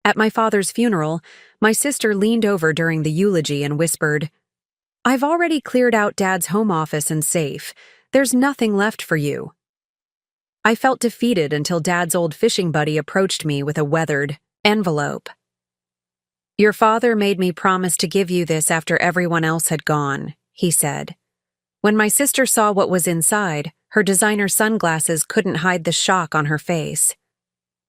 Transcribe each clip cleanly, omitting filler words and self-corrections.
At my father's funeral, my sister leaned over during the eulogy and whispered, "I've already cleared out Dad's home office and safe. There's nothing left for you." I felt defeated until Dad's old fishing buddy approached me with a weathered envelope. "Your father made me promise to give you this after everyone else had gone," he said. When my sister saw what was inside, her designer sunglasses couldn't hide the shock on her face.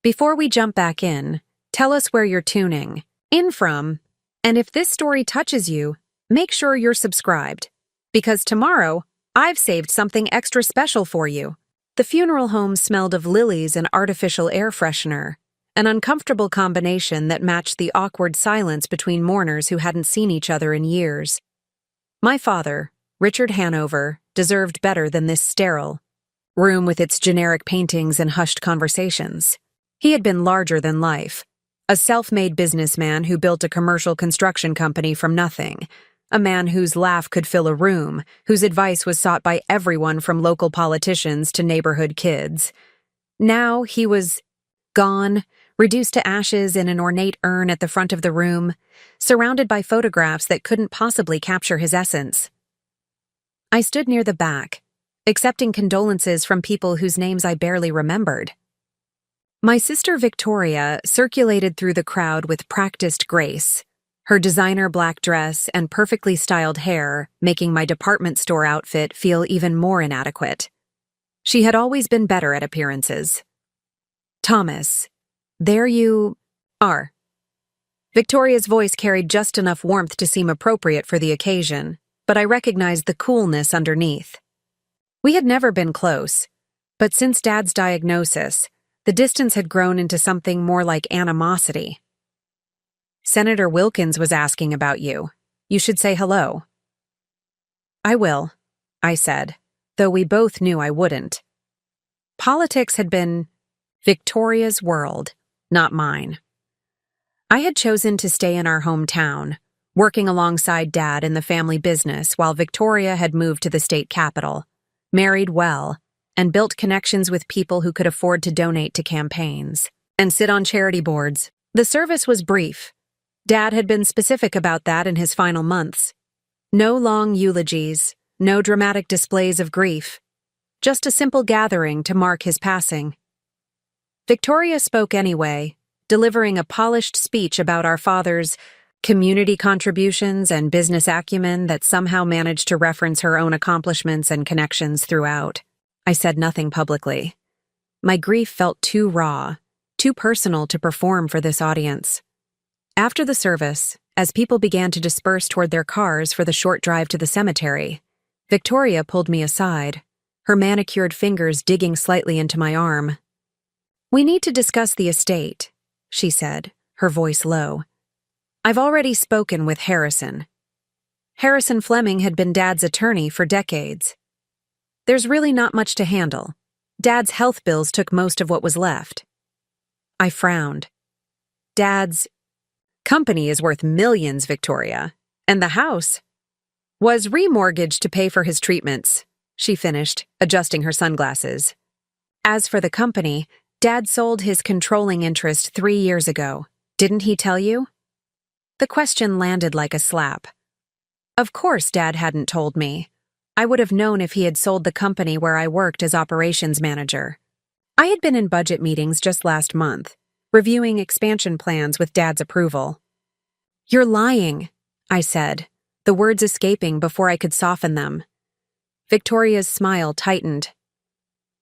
"Before we jump back in, tell us where you're tuning in from, and if this story touches you, make sure you're subscribed, because tomorrow, I've saved something extra special for you." The funeral home smelled of lilies and artificial air freshener, an uncomfortable combination that matched the awkward silence between mourners who hadn't seen each other in years. My father, Richard Hanover, deserved better than this sterile room with its generic paintings and hushed conversations. He had been larger than life, a self-made businessman who built a commercial construction company from nothing, a man whose laugh could fill a room, whose advice was sought by everyone from local politicians to neighborhood kids. Now he was gone, reduced to ashes in an ornate urn at the front of the room, surrounded by photographs that couldn't possibly capture his essence. I stood near the back, accepting condolences from people whose names I barely remembered. My sister Victoria circulated through the crowd with practiced grace, her designer black dress and perfectly styled hair making my department store outfit feel even more inadequate. She had always been better at appearances. "Thomas, there you are." Victoria's voice carried just enough warmth to seem appropriate for the occasion, but I recognized the coolness underneath. We had never been close, but since Dad's diagnosis, the distance had grown into something more like animosity. "Senator Wilkins was asking about you. You should say hello." "I will," I said, though we both knew I wouldn't. Politics had been Victoria's world, not mine. I had chosen to stay in our hometown, working alongside Dad in the family business while Victoria had moved to the state capital, married well, and built connections with people who could afford to donate to campaigns and sit on charity boards. The service was brief. Dad had been specific about that in his final months. No long eulogies, no dramatic displays of grief, just a simple gathering to mark his passing. Victoria spoke anyway, delivering a polished speech about our father's community contributions and business acumen that somehow managed to reference her own accomplishments and connections throughout. I said nothing publicly. My grief felt too raw, too personal to perform for this audience. After the service, as people began to disperse toward their cars for the short drive to the cemetery, Victoria pulled me aside, her manicured fingers digging slightly into my arm. "We need to discuss the estate," she said, her voice low. "I've already spoken with Harrison." Harrison Fleming had been Dad's attorney for decades. "There's really not much to handle. Dad's health bills took most of what was left." I frowned. "Dad's company is worth millions, Victoria, and the house was remortgaged to pay for his treatments," she finished, adjusting her sunglasses. "As for the company, Dad sold his controlling interest 3 years ago. Didn't he tell you?" The question landed like a slap. Of course Dad hadn't told me. I would have known if he had sold the company where I worked as operations manager. I had been in budget meetings just last month, reviewing expansion plans with Dad's approval. "You're lying," I said, the words escaping before I could soften them. Victoria's smile tightened.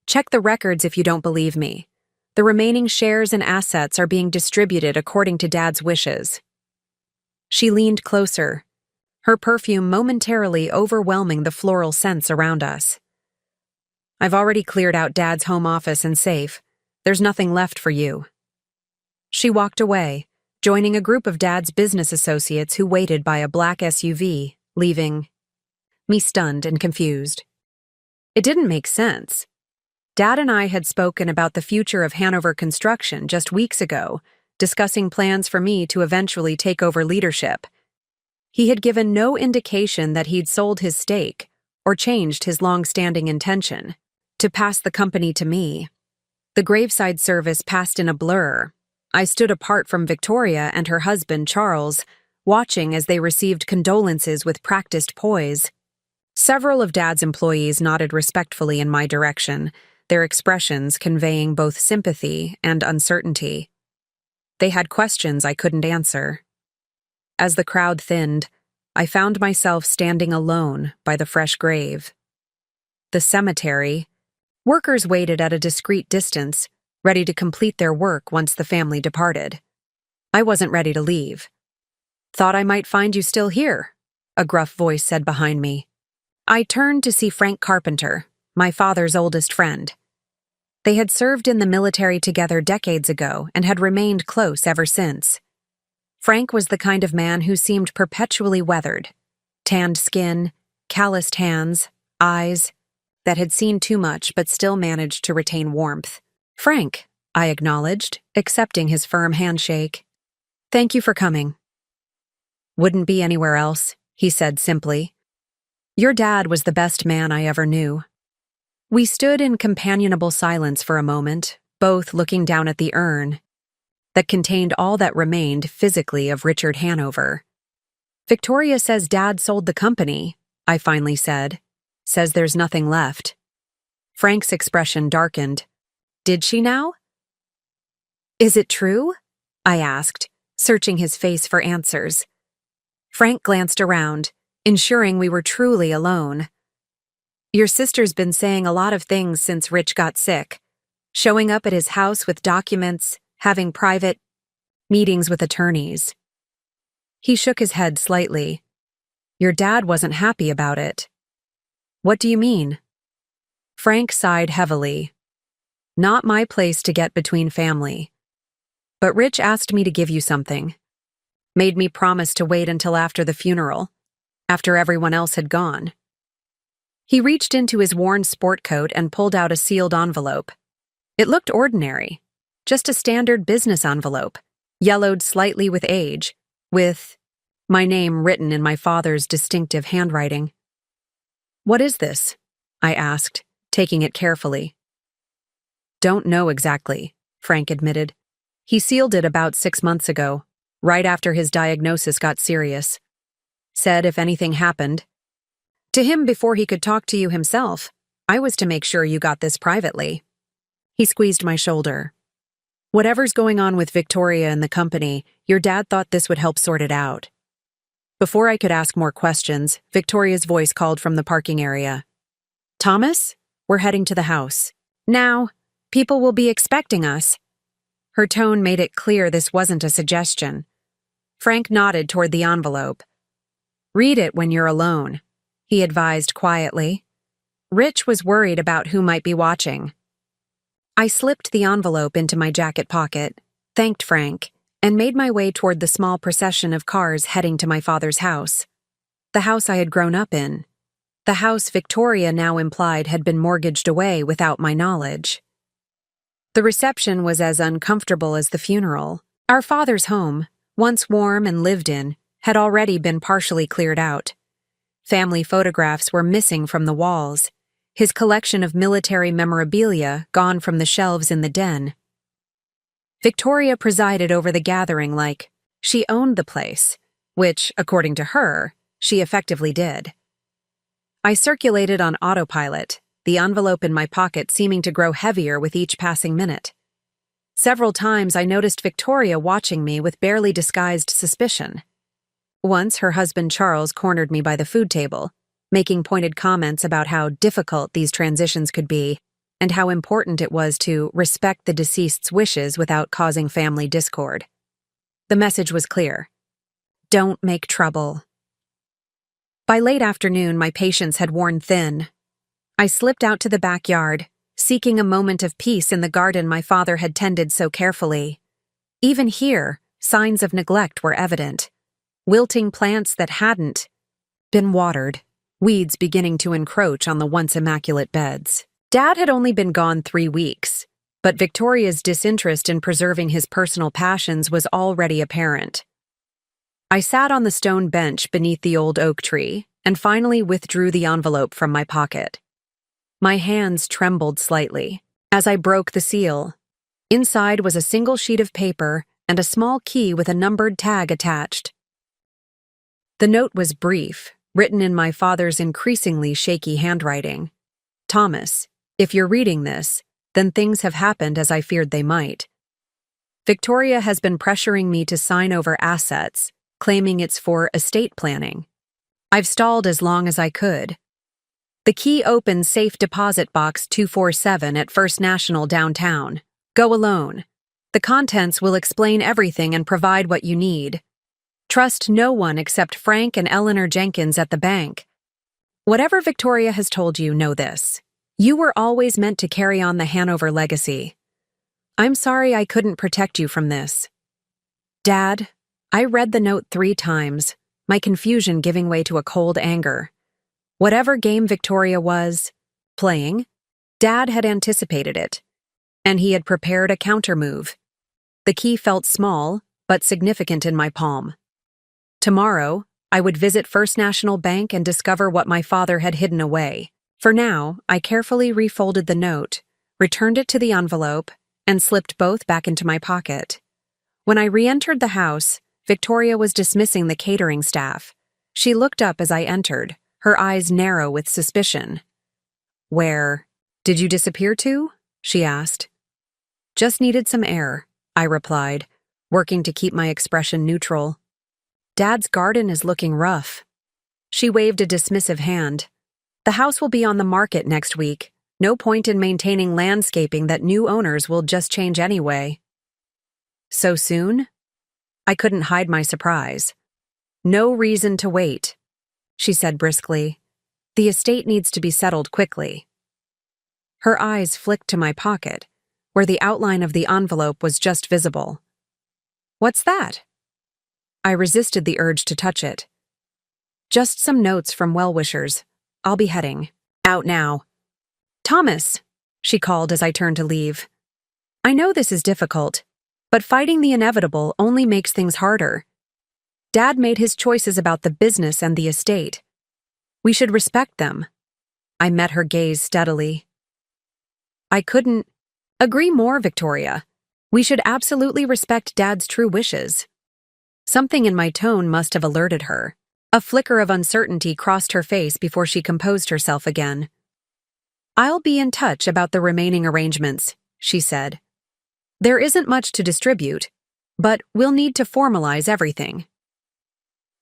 "Check the records if you don't believe me. The remaining shares and assets are being distributed according to Dad's wishes." She leaned closer, her perfume momentarily overwhelming the floral scents around us. "I've already cleared out Dad's home office and safe. There's nothing left for you." She walked away, joining a group of Dad's business associates who waited by a black SUV, leaving me stunned and confused. It didn't make sense. Dad and I had spoken about the future of Hanover construction just weeks ago, discussing plans for me to eventually take over leadership. He had given no indication that he'd sold his stake or changed his long-standing intention to pass the company to me. The graveside service passed in a blur, I stood apart from Victoria and her husband, Charles, watching as they received condolences with practiced poise. Several of Dad's employees nodded respectfully in my direction, their expressions conveying both sympathy and uncertainty. They had questions I couldn't answer. As the crowd thinned, I found myself standing alone by the fresh grave. The cemetery. Workers waited at a discreet distance, ready to complete their work once the family departed. I wasn't ready to leave. "Thought I might find you still here," a gruff voice said behind me. I turned to see Frank Carpenter, my father's oldest friend. They had served in the military together decades ago and had remained close ever since. Frank was the kind of man who seemed perpetually weathered. Tanned skin, calloused hands, eyes that had seen too much but still managed to retain warmth. "Frank," I acknowledged, accepting his firm handshake. "Thank you for coming." "Wouldn't be anywhere else," he said simply. "Your dad was the best man I ever knew." We stood in companionable silence for a moment, both looking down at the urn that contained all that remained physically of Richard Hanover. "Victoria says Dad sold the company," I finally said. "Says there's nothing left." Frank's expression darkened. "Did she now?" "Is it true?" I asked, searching his face for answers. Frank glanced around, ensuring we were truly alone. "Your sister's been saying a lot of things since Rich got sick, showing up at his house with documents, having private meetings with attorneys." He shook his head slightly. "Your dad wasn't happy about it." "What do you mean?" Frank sighed heavily. "Not my place to get between family. But Rich asked me to give you something. Made me promise to wait until after the funeral, after everyone else had gone." He reached into his worn sport coat and pulled out a sealed envelope. It looked ordinary, just a standard business envelope, yellowed slightly with age, with my name written in my father's distinctive handwriting. "What is this?" I asked, taking it carefully. "Don't know exactly," Frank admitted. "He sealed it about 6 months ago, right after his diagnosis got serious. Said if anything happened to him before he could talk to you himself, I was to make sure you got this privately." He squeezed my shoulder. "Whatever's going on with Victoria and the company, your dad thought this would help sort it out." Before I could ask more questions, Victoria's voice called from the parking area. "Thomas, we're heading to the house. Now, people will be expecting us." Her tone made it clear this wasn't a suggestion. Frank nodded toward the envelope. "Read it when you're alone," he advised quietly. Rich was worried about who might be watching. I slipped the envelope into my jacket pocket, thanked Frank, and made my way toward the small procession of cars heading to my father's house. The house I had grown up in. The house Victoria now implied had been mortgaged away without my knowledge. The reception was as uncomfortable as the funeral. Our father's home, once warm and lived in, had already been partially cleared out. Family photographs were missing from the walls, his collection of military memorabilia gone from the shelves in the den. Victoria presided over the gathering like she owned the place, which, according to her, she effectively did. I circulated on autopilot, the envelope in my pocket seeming to grow heavier with each passing minute. Several times I noticed Victoria watching me with barely disguised suspicion. Once her husband Charles cornered me by the food table, making pointed comments about how difficult these transitions could be and how important it was to respect the deceased's wishes without causing family discord. The message was clear. Don't make trouble. By late afternoon, my patience had worn thin. I slipped out to the backyard, seeking a moment of peace in the garden my father had tended so carefully. Even here, signs of neglect were evident. Wilting plants that hadn't been watered, weeds beginning to encroach on the once immaculate beds. Dad had only been gone 3 weeks, but Victoria's disinterest in preserving his personal passions was already apparent. I sat on the stone bench beneath the old oak tree and finally withdrew the envelope from my pocket. My hands trembled slightly as I broke the seal. Inside was a single sheet of paper and a small key with a numbered tag attached. The note was brief, written in my father's increasingly shaky handwriting. Thomas, if you're reading this, then things have happened as I feared they might. Victoria has been pressuring me to sign over assets, claiming it's for estate planning. I've stalled as long as I could. The key opens safe deposit box 247 at First National downtown. Go alone. The contents will explain everything and provide what you need. Trust no one except Frank and Eleanor Jenkins at the bank. Whatever Victoria has told you, know this. You were always meant to carry on the Hanover legacy. I'm sorry I couldn't protect you from this. Dad, I read the note 3 times, my confusion giving way to a cold anger. Whatever game Victoria was playing, Dad had anticipated it, and he had prepared a countermove. The key felt small, but significant in my palm. Tomorrow, I would visit First National Bank and discover what my father had hidden away. For now, I carefully refolded the note, returned it to the envelope, and slipped both back into my pocket. When I re-entered the house, Victoria was dismissing the catering staff. She looked up as I entered, her eyes narrow with suspicion. "Where did you disappear to?" she asked. "Just needed some air," I replied, working to keep my expression neutral. "Dad's garden is looking rough." She waved a dismissive hand. "The house will be on the market next week. No point in maintaining landscaping that new owners will just change anyway." "So soon?" I couldn't hide my surprise. "No reason to wait," she said briskly. "The estate needs to be settled quickly." Her eyes flicked to my pocket, where the outline of the envelope was just visible. "What's that?" I resisted the urge to touch it. "Just some notes from well-wishers. I'll be heading out now." "Thomas," she called as I turned to leave. "I know this is difficult, but fighting the inevitable only makes things harder. Dad made his choices about the business and the estate. We should respect them." I met her gaze steadily. "I couldn't agree more, Victoria. We should absolutely respect Dad's true wishes." Something in my tone must have alerted her. A flicker of uncertainty crossed her face before she composed herself again. "I'll be in touch about the remaining arrangements," she said. "There isn't much to distribute, but we'll need to formalize everything."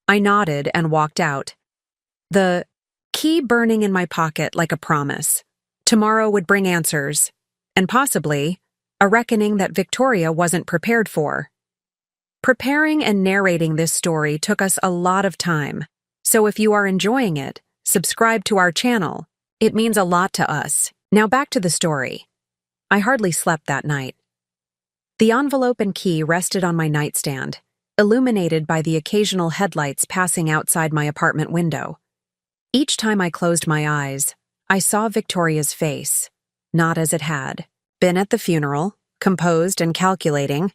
I nodded and walked out, the key burning in my pocket like a promise. Tomorrow would bring answers, and possibly a reckoning that Victoria wasn't prepared for. Preparing and narrating this story took us a lot of time, so if you are enjoying it, subscribe to our channel. It means a lot to us. Now back to the story. I hardly slept that night. The envelope and key rested on my nightstand, illuminated by the occasional headlights passing outside my apartment window. Each time I closed my eyes, I saw Victoria's face, not as it had been at the funeral, composed and calculating,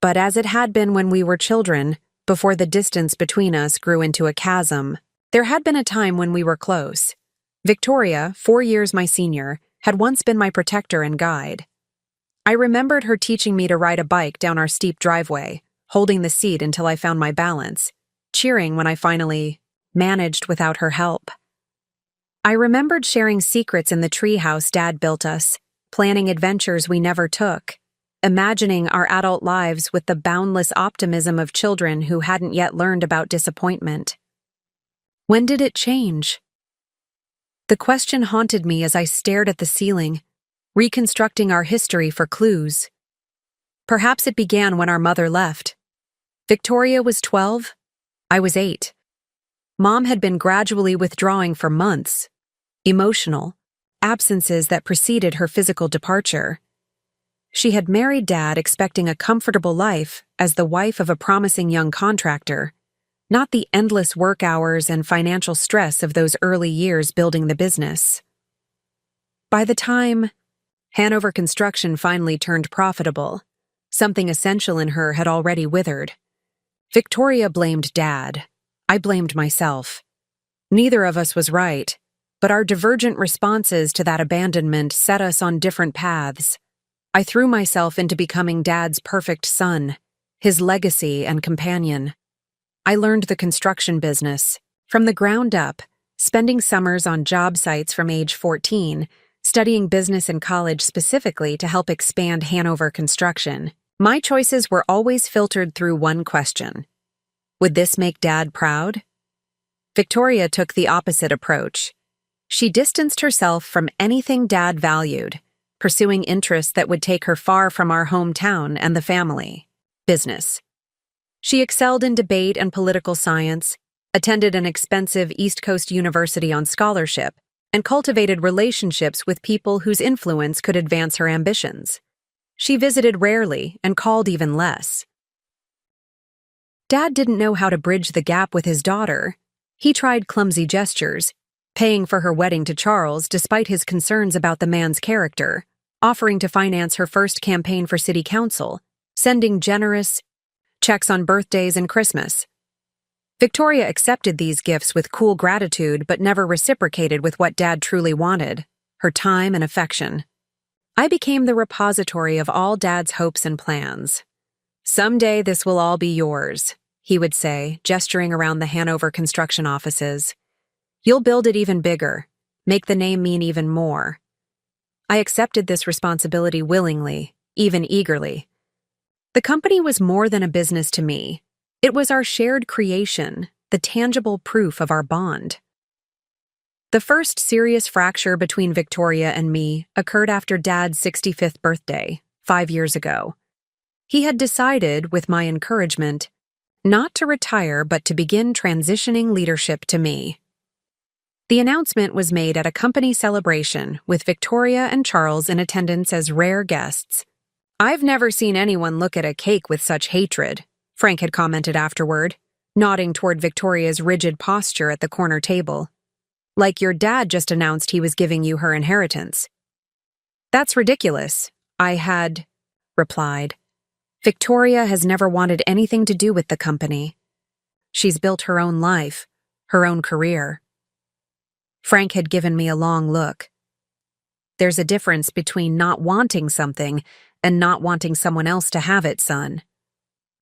but as it had been when we were children, before the distance between us grew into a chasm. There had been a time when we were close. Victoria, 4 years my senior, had once been my protector and guide. I remembered her teaching me to ride a bike down our steep driveway, holding the seat until I found my balance, cheering when I finally managed without her help. I remembered sharing secrets in the treehouse Dad built us, planning adventures we never took, imagining our adult lives with the boundless optimism of children who hadn't yet learned about disappointment. When did it change? The question haunted me as I stared at the ceiling, reconstructing our history for clues. Perhaps it began when our mother left. Victoria was 12, I was 8. Mom had been gradually withdrawing for months, emotional, absences that preceded her physical departure. She had married Dad expecting a comfortable life as the wife of a promising young contractor, not the endless work hours and financial stress of those early years building the business. By the time Hanover Construction finally turned profitable, something essential in her had already withered. Victoria blamed Dad. I blamed myself. Neither of us was right, but our divergent responses to that abandonment set us on different paths. I threw myself into becoming Dad's perfect son, his legacy and companion. I learned the construction business, from the ground up, spending summers on job sites from age 14, studying business in college specifically to help expand Hanover construction. My choices were always filtered through one question. Would this make Dad proud? Victoria took the opposite approach. She distanced herself from anything Dad valued, pursuing interests that would take her far from our hometown and the family. Business. She excelled in debate and political science, attended an expensive East Coast university on scholarship, and cultivated relationships with people whose influence could advance her ambitions. She visited rarely and called even less. Dad didn't know how to bridge the gap with his daughter. He tried clumsy gestures, paying for her wedding to Charles despite his concerns about the man's character, offering to finance her first campaign for city council, sending generous checks on birthdays and Christmas. Victoria accepted these gifts with cool gratitude but never reciprocated with what Dad truly wanted, her time and affection. I became the repository of all Dad's hopes and plans. "Someday this will all be yours," he would say, gesturing around the Hanover construction offices. "You'll build it even bigger, make the name mean even more." I accepted this responsibility willingly, even eagerly. The company was more than a business to me. It was our shared creation, the tangible proof of our bond. The first serious fracture between Victoria and me occurred after Dad's 65th birthday, 5 years ago. He had decided, with my encouragement, not to retire but to begin transitioning leadership to me. The announcement was made at a company celebration with Victoria and Charles in attendance as rare guests. "I've never seen anyone look at a cake with such hatred," Frank had commented afterward, nodding toward Victoria's rigid posture at the corner table. "Like your dad just announced he was giving you her inheritance." "That's ridiculous," I had replied. "Victoria has never wanted anything to do with the company. She's built her own life, her own career." Frank had given me a long look. "There's a difference between not wanting something and not wanting someone else to have it, son."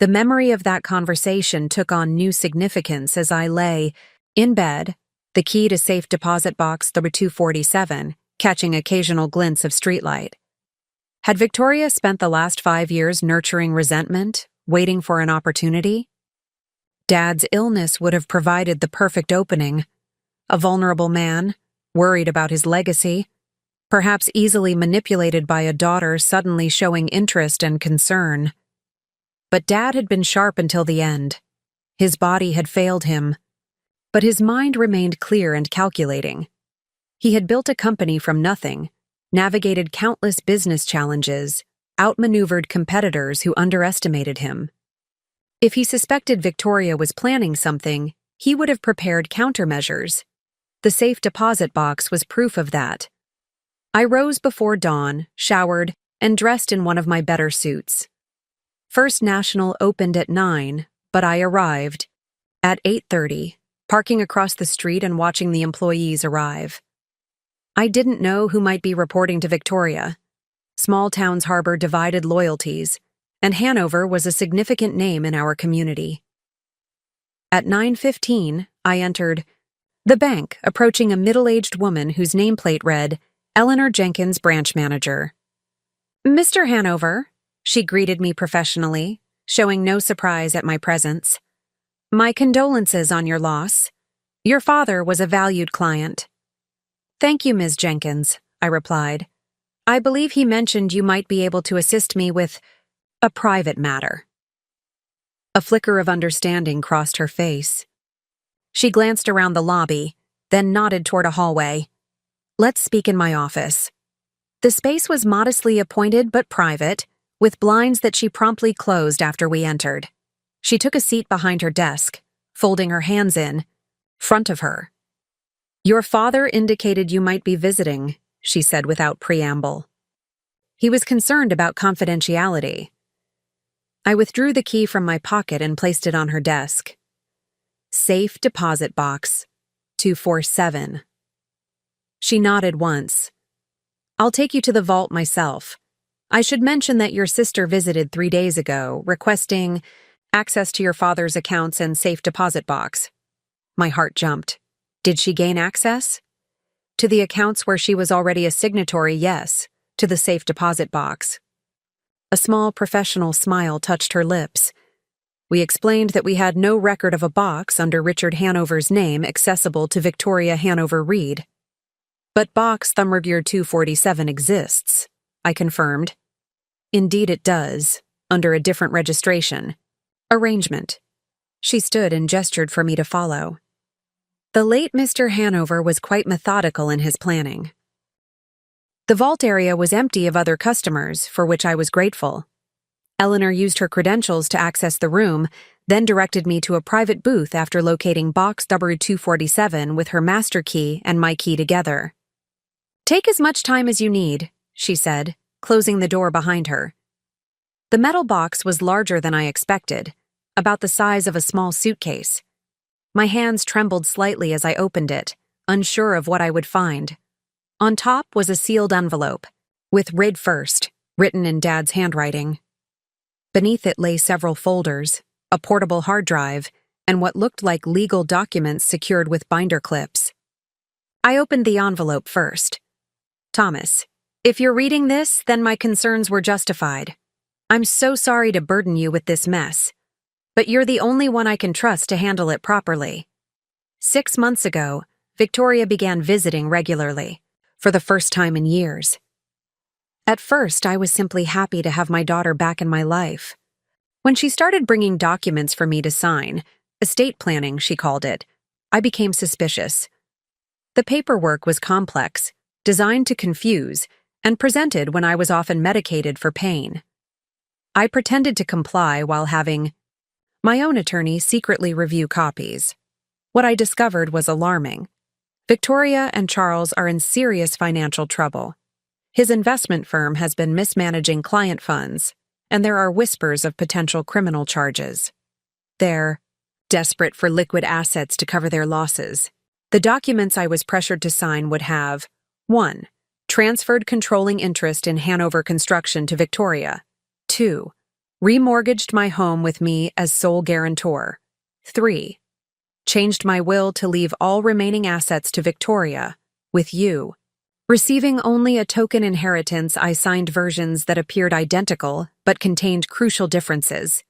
The memory of that conversation took on new significance as I lay, in bed, the key to safe deposit box number 247, catching occasional glints of streetlight. Had Victoria spent the last 5 years nurturing resentment, waiting for an opportunity? Dad's illness would have provided the perfect opening. A vulnerable man, worried about his legacy, perhaps easily manipulated by a daughter suddenly showing interest and concern. But Dad had been sharp until the end. His body had failed him, but his mind remained clear and calculating. He had built a company from nothing, navigated countless business challenges, outmaneuvered competitors who underestimated him. If he suspected Victoria was planning something, he would have prepared countermeasures. The safe deposit box was proof of that. I rose before dawn, showered, and dressed in one of my better suits. First National opened at 9, but I arrived at 8:30, parking across the street and watching the employees arrive. I didn't know who might be reporting to Victoria. Small towns harbor divided loyalties, and Hanover was a significant name in our community. At 9:15, I entered the bank, approaching a middle-aged woman whose nameplate read, Eleanor Jenkins, branch manager. "Mr. Hanover," she greeted me professionally, showing no surprise at my presence. "My condolences on your loss. Your father was a valued client." "Thank you, Ms. Jenkins," I replied. "I believe he mentioned you might be able to assist me with a private matter." A flicker of understanding crossed her face. She glanced around the lobby, then nodded toward a hallway. "Let's speak in my office." The space was modestly appointed but private, with blinds that she promptly closed after we entered. She took a seat behind her desk, folding her hands in front of her. "Your father indicated you might be visiting," she said without preamble. "He was concerned about confidentiality." I withdrew the key from my pocket and placed it on her desk. "Safe deposit box, 247. She nodded once. "I'll take you to the vault myself. I should mention that your sister visited 3 days ago, requesting access to your father's accounts and safe deposit box. My heart jumped. Did she gain access? To the accounts where she was already a signatory, yes. To the safe deposit box. A small professional smile touched her lips. We explained that we had no record of a box under Richard Hanover's name accessible to Victoria Hanover Reed. But box Thumbergear 247 exists, I confirmed. Indeed it does, under a different registration. Arrangement. She stood and gestured for me to follow. The late Mr. Hanover was quite methodical in his planning. The vault area was empty of other customers, for which I was grateful. Eleanor used her credentials to access the room, then directed me to a private booth after locating box W247 with her master key and my key together. Take as much time as you need, she said, closing the door behind her. The metal box was larger than I expected, about the size of a small suitcase. My hands trembled slightly as I opened it, unsure of what I would find. On top was a sealed envelope, with "Read First" written in Dad's handwriting. Beneath it lay several folders, a portable hard drive, and what looked like legal documents secured with binder clips. I opened the envelope first. Thomas, if you're reading this, then my concerns were justified. I'm so sorry to burden you with this mess, but you're the only one I can trust to handle it properly. 6 months ago, Victoria began visiting regularly, for the first time in years. At first, I was simply happy to have my daughter back in my life. When she started bringing documents for me to sign, estate planning, she called it, I became suspicious. The paperwork was complex, designed to confuse, and presented when I was often medicated for pain. I pretended to comply while having my own attorney secretly review copies. What I discovered was alarming. Victoria and Charles are in serious financial trouble. His investment firm has been mismanaging client funds, and there are whispers of potential criminal charges. They're desperate for liquid assets to cover their losses. The documents I was pressured to sign would have 1. Transferred controlling interest in Hanover Construction to Victoria. 2. Remortgaged my home with me as sole guarantor. 3. Changed my will to leave all remaining assets to Victoria, with you. Receiving only a token inheritance, I signed versions that appeared identical but contained crucial differences.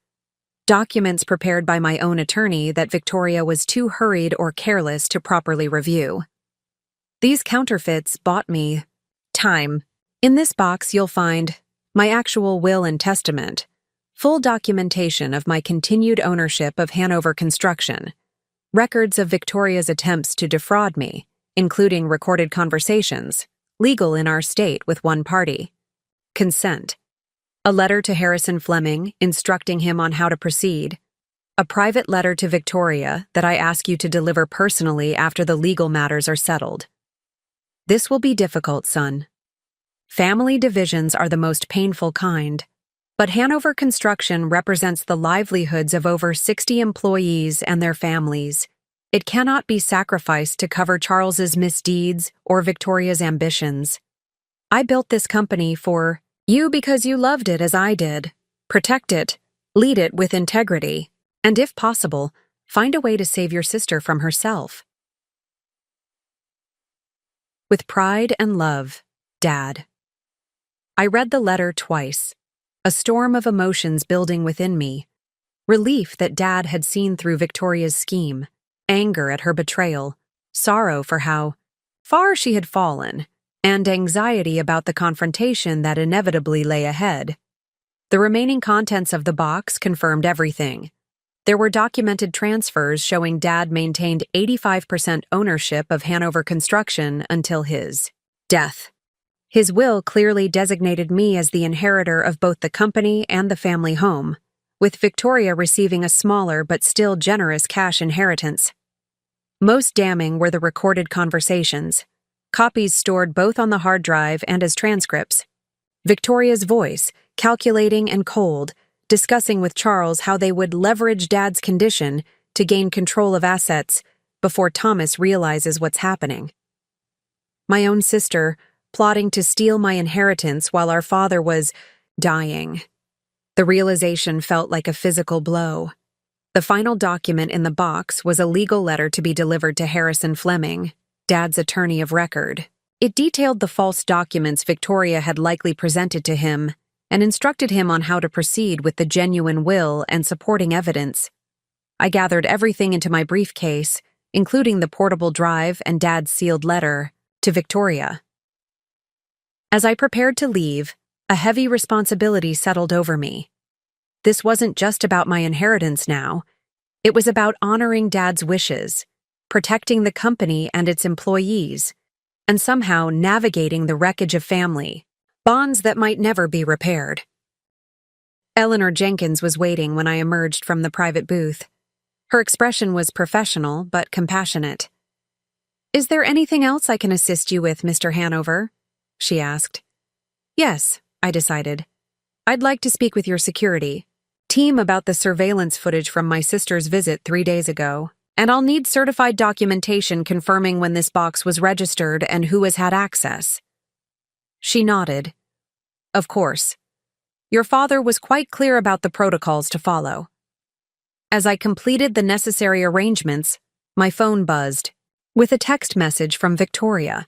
Documents prepared by my own attorney that Victoria was too hurried or careless to properly review. These counterfeits bought me time. In this box, you'll find my actual will and testament, full documentation of my continued ownership of Hanover Construction, records of Victoria's attempts to defraud me, including recorded conversations, legal in our state with one party, consent, a letter to Harrison Fleming instructing him on how to proceed, a private letter to Victoria that I ask you to deliver personally after the legal matters are settled. This will be difficult, son. Family divisions are the most painful kind, but Hanover Construction represents the livelihoods of over 60 employees and their families. It cannot be sacrificed to cover Charles's misdeeds or Victoria's ambitions. I built this company for you because you loved it as I did. Protect it, lead it with integrity, and if possible, find a way to save your sister from herself. With pride and love, Dad. I read the letter twice, a storm of emotions building within me. Relief that Dad had seen through Victoria's scheme, anger at her betrayal, sorrow for how far she had fallen, and anxiety about the confrontation that inevitably lay ahead. The remaining contents of the box confirmed everything. There were documented transfers showing Dad maintained 85% ownership of Hanover Construction until his death. His will clearly designated me as the inheritor of both the company and the family home, with Victoria receiving a smaller but still generous cash inheritance. Most damning were the recorded conversations, copies stored both on the hard drive and as transcripts. Victoria's voice, calculating and cold, discussing with Charles how they would leverage Dad's condition to gain control of assets before Thomas realizes what's happening. My own sister, plotting to steal my inheritance while our father was dying. The realization felt like a physical blow. The final document in the box was a legal letter to be delivered to Harrison Fleming, Dad's attorney of record. It detailed the false documents Victoria had likely presented to him and instructed him on how to proceed with the genuine will and supporting evidence. I gathered everything into my briefcase, including the portable drive and Dad's sealed letter to Victoria. As I prepared to leave, a heavy responsibility settled over me. This wasn't just about my inheritance now. It was about honoring Dad's wishes, protecting the company and its employees, and somehow navigating the wreckage of family, bonds that might never be repaired. Eleanor Jenkins was waiting when I emerged from the private booth. Her expression was professional but compassionate. "Is there anything else I can assist you with, Mr. Hanover?" she asked. "Yes," I decided. "I'd like to speak with your security team about the surveillance footage from my sister's visit 3 days ago, and I'll need certified documentation confirming when this box was registered and who has had access." She nodded. "Of course. Your father was quite clear about the protocols to follow." As I completed the necessary arrangements, my phone buzzed with a text message from Victoria.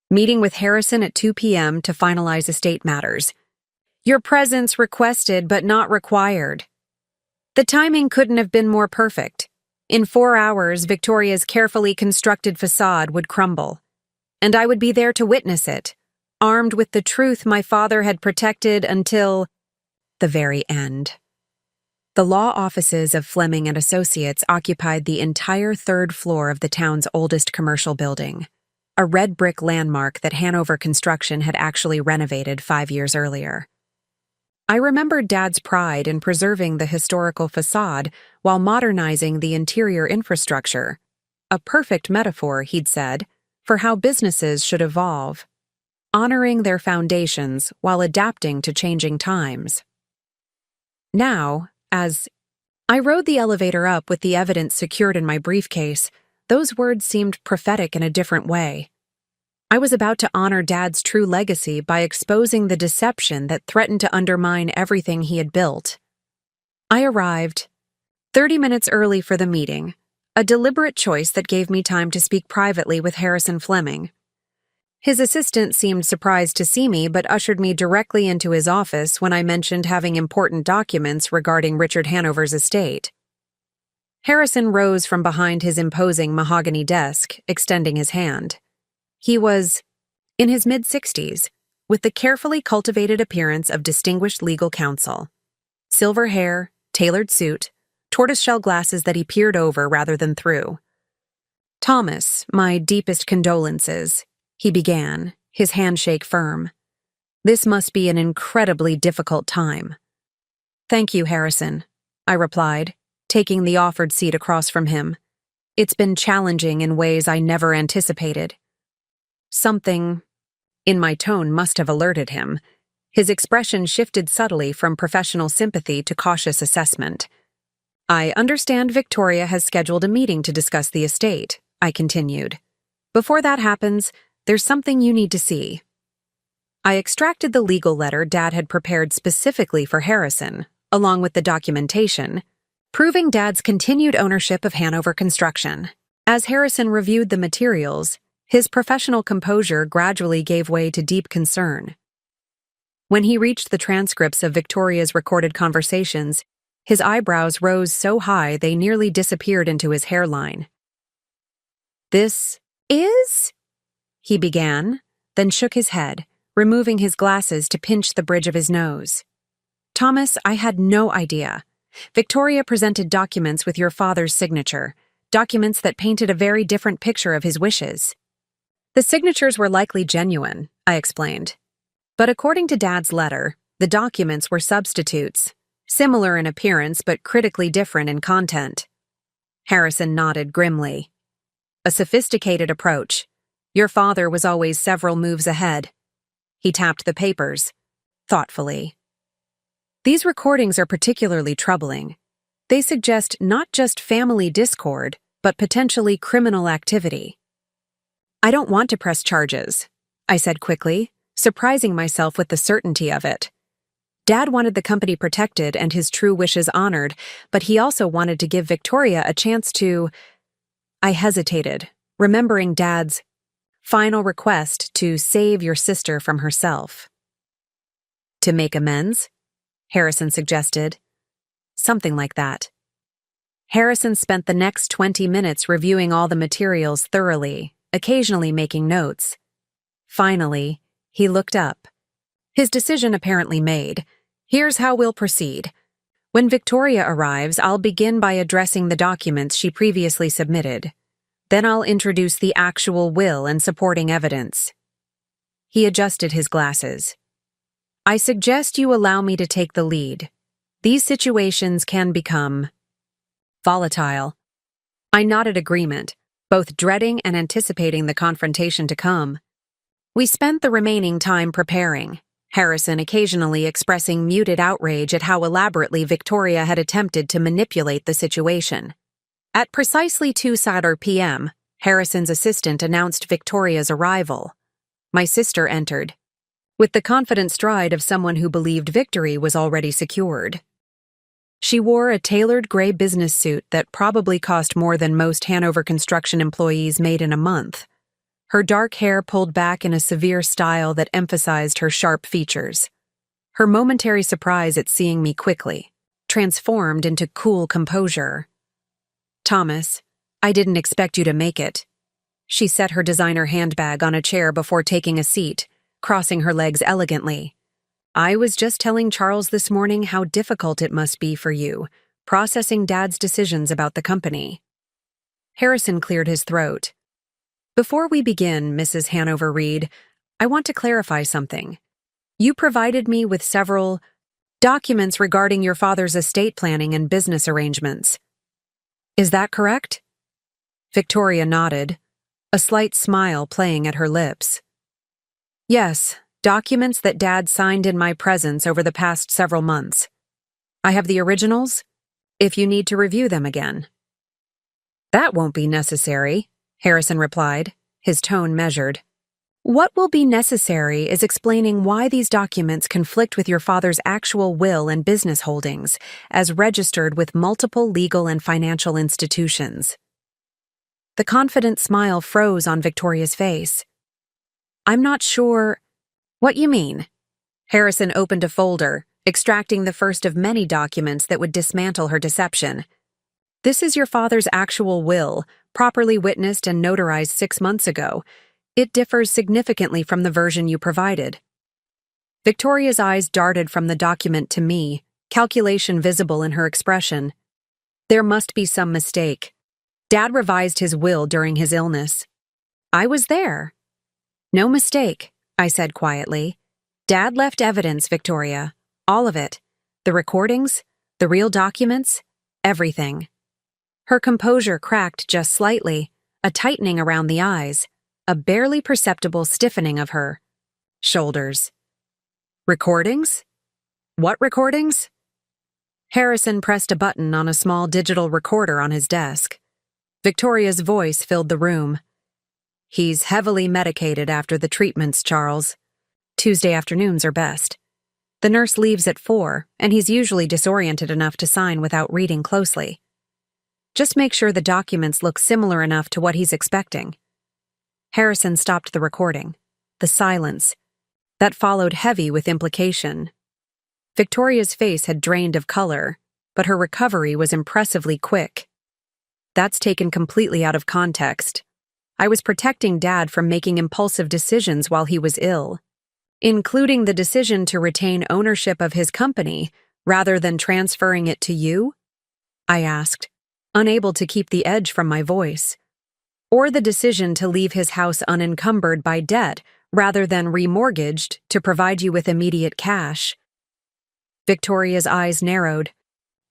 "Meeting with Harrison at 2 p.m. to finalize estate matters. Your presence requested but not required." The timing couldn't have been more perfect. In 4 hours, Victoria's carefully constructed facade would crumble, and I would be there to witness it, armed with the truth my father had protected until the very end. The law offices of Fleming and Associates occupied the entire 3rd floor of the town's oldest commercial building, a red brick landmark that Hanover Construction had actually renovated 5 years earlier. I remembered Dad's pride in preserving the historical facade while modernizing the interior infrastructure, a perfect metaphor, he'd said, for how businesses should evolve, honoring their foundations while adapting to changing times. Now, as I rode the elevator up with the evidence secured in my briefcase, those words seemed prophetic in a different way. I was about to honor Dad's true legacy by exposing the deception that threatened to undermine everything he had built. I arrived 30 minutes early for the meeting, a deliberate choice that gave me time to speak privately with Harrison Fleming. His assistant seemed surprised to see me but ushered me directly into his office when I mentioned having important documents regarding Richard Hanover's estate. Harrison rose from behind his imposing mahogany desk, extending his hand. He was in his mid-60s, with the carefully cultivated appearance of distinguished legal counsel. Silver hair, tailored suit, tortoiseshell glasses that he peered over rather than through. "Thomas, my deepest condolences," he began, his handshake firm. "This must be an incredibly difficult time." "Thank you, Harrison," I replied, taking the offered seat across from him. "It's been challenging in ways I never anticipated." Something in my tone must have alerted him. His expression shifted subtly from professional sympathy to cautious assessment. "I understand Victoria has scheduled a meeting to discuss the estate," I continued. "Before that happens, there's something you need to see." I extracted the legal letter Dad had prepared specifically for Harrison, along with the documentation, proving Dad's continued ownership of Hanover Construction. As Harrison reviewed the materials, his professional composure gradually gave way to deep concern. When he reached the transcripts of Victoria's recorded conversations, his eyebrows rose so high they nearly disappeared into his hairline. "This is?" he began, then shook his head, removing his glasses to pinch the bridge of his nose. "Thomas, I had no idea. Victoria presented documents with your father's signature, documents that painted a very different picture of his wishes." "The signatures were likely genuine," I explained. "But according to Dad's letter, the documents were substitutes, similar in appearance but critically different in content." Harrison nodded grimly. "A sophisticated approach. Your father was always several moves ahead." He tapped the papers, thoughtfully. "These recordings are particularly troubling. They suggest not just family discord, but potentially criminal activity." "I don't want to press charges," I said quickly, surprising myself with the certainty of it. Dad wanted the company protected and his true wishes honored, but he also wanted to give Victoria a chance to— I hesitated, remembering Dad's final request to save your sister from herself. To make amends? Harrison suggested. Something like that. Harrison spent the next 20 minutes reviewing all the materials thoroughly, occasionally making notes. Finally, he looked up. His decision apparently made. Here's how we'll proceed. When Victoria arrives, I'll begin by addressing the documents she previously submitted. Then I'll introduce the actual will and supporting evidence. He adjusted his glasses. I suggest you allow me to take the lead. These situations can become volatile. I nodded agreement, both dreading and anticipating the confrontation to come. We spent the remaining time preparing, Harrison occasionally expressing muted outrage at how elaborately Victoria had attempted to manipulate the situation. At precisely 2:00 p.m., Harrison's assistant announced Victoria's arrival. My sister entered, with the confident stride of someone who believed victory was already secured. She wore a tailored gray business suit that probably cost more than most Hanover construction employees made in a month. Her dark hair pulled back in a severe style that emphasized her sharp features. Her momentary surprise at seeing me quickly transformed into cool composure. Thomas, I didn't expect you to make it. She set her designer handbag on a chair before taking a seat, crossing her legs elegantly. I was just telling Charles this morning how difficult it must be for you, processing Dad's decisions about the company. Harrison cleared his throat. Before we begin, Mrs. Hanover Reed, I want to clarify something. You provided me with several documents regarding your father's estate planning and business arrangements. Is that correct? Victoria nodded, a slight smile playing at her lips. Yes, documents that Dad signed in my presence over the past several months. I have the originals, if you need to review them again. That won't be necessary, Harrison replied, his tone measured. What will be necessary is explaining why these documents conflict with your father's actual will and business holdings, as registered with multiple legal and financial institutions. The confident smile froze on Victoria's face. I'm not sure— What you mean? Harrison opened a folder, extracting the first of many documents that would dismantle her deception. This is your father's actual will, properly witnessed and notarized 6 months ago. It differs significantly from the version you provided. Victoria's eyes darted from the document to me, calculation visible in her expression. There must be some mistake. Dad revised his will during his illness. I was there. No mistake, I said quietly. Dad left evidence, Victoria. All of it. The recordings, the real documents, everything. Her composure cracked just slightly, a tightening around the eyes, a barely perceptible stiffening of her shoulders. Recordings? What recordings? Harrison pressed a button on a small digital recorder on his desk. Victoria's voice filled the room. He's heavily medicated after the treatments, Charles. Tuesday afternoons are best. The nurse leaves at 4, and he's usually disoriented enough to sign without reading closely. Just make sure the documents look similar enough to what he's expecting. Harrison stopped the recording. The silence. That followed heavy with implication. Victoria's face had drained of color, but her recovery was impressively quick. That's taken completely out of context. I was protecting Dad from making impulsive decisions while he was ill, including the decision to retain ownership of his company rather than transferring it to you? I asked, unable to keep the edge from my voice. Or the decision to leave his house unencumbered by debt rather than remortgaged to provide you with immediate cash. Victoria's eyes narrowed.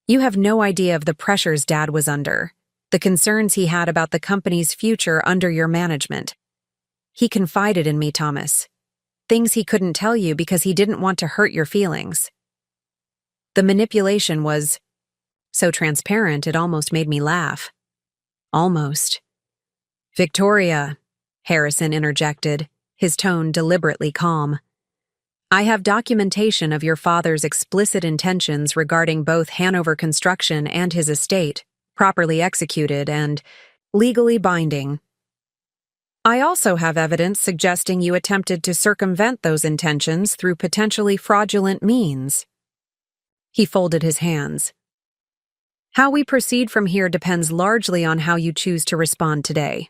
You have no idea of the pressures Dad was under, the concerns he had about the company's future under your management. He confided in me, Thomas. Things he couldn't tell you because he didn't want to hurt your feelings. The manipulation was so transparent it almost made me laugh. Almost. Victoria, Harrison interjected, his tone deliberately calm. "I have documentation of your father's explicit intentions regarding both Hanover Construction and his estate, properly executed and legally binding. I also have evidence suggesting you attempted to circumvent those intentions through potentially fraudulent means." He folded his hands. "How we proceed from here depends largely on how you choose to respond today."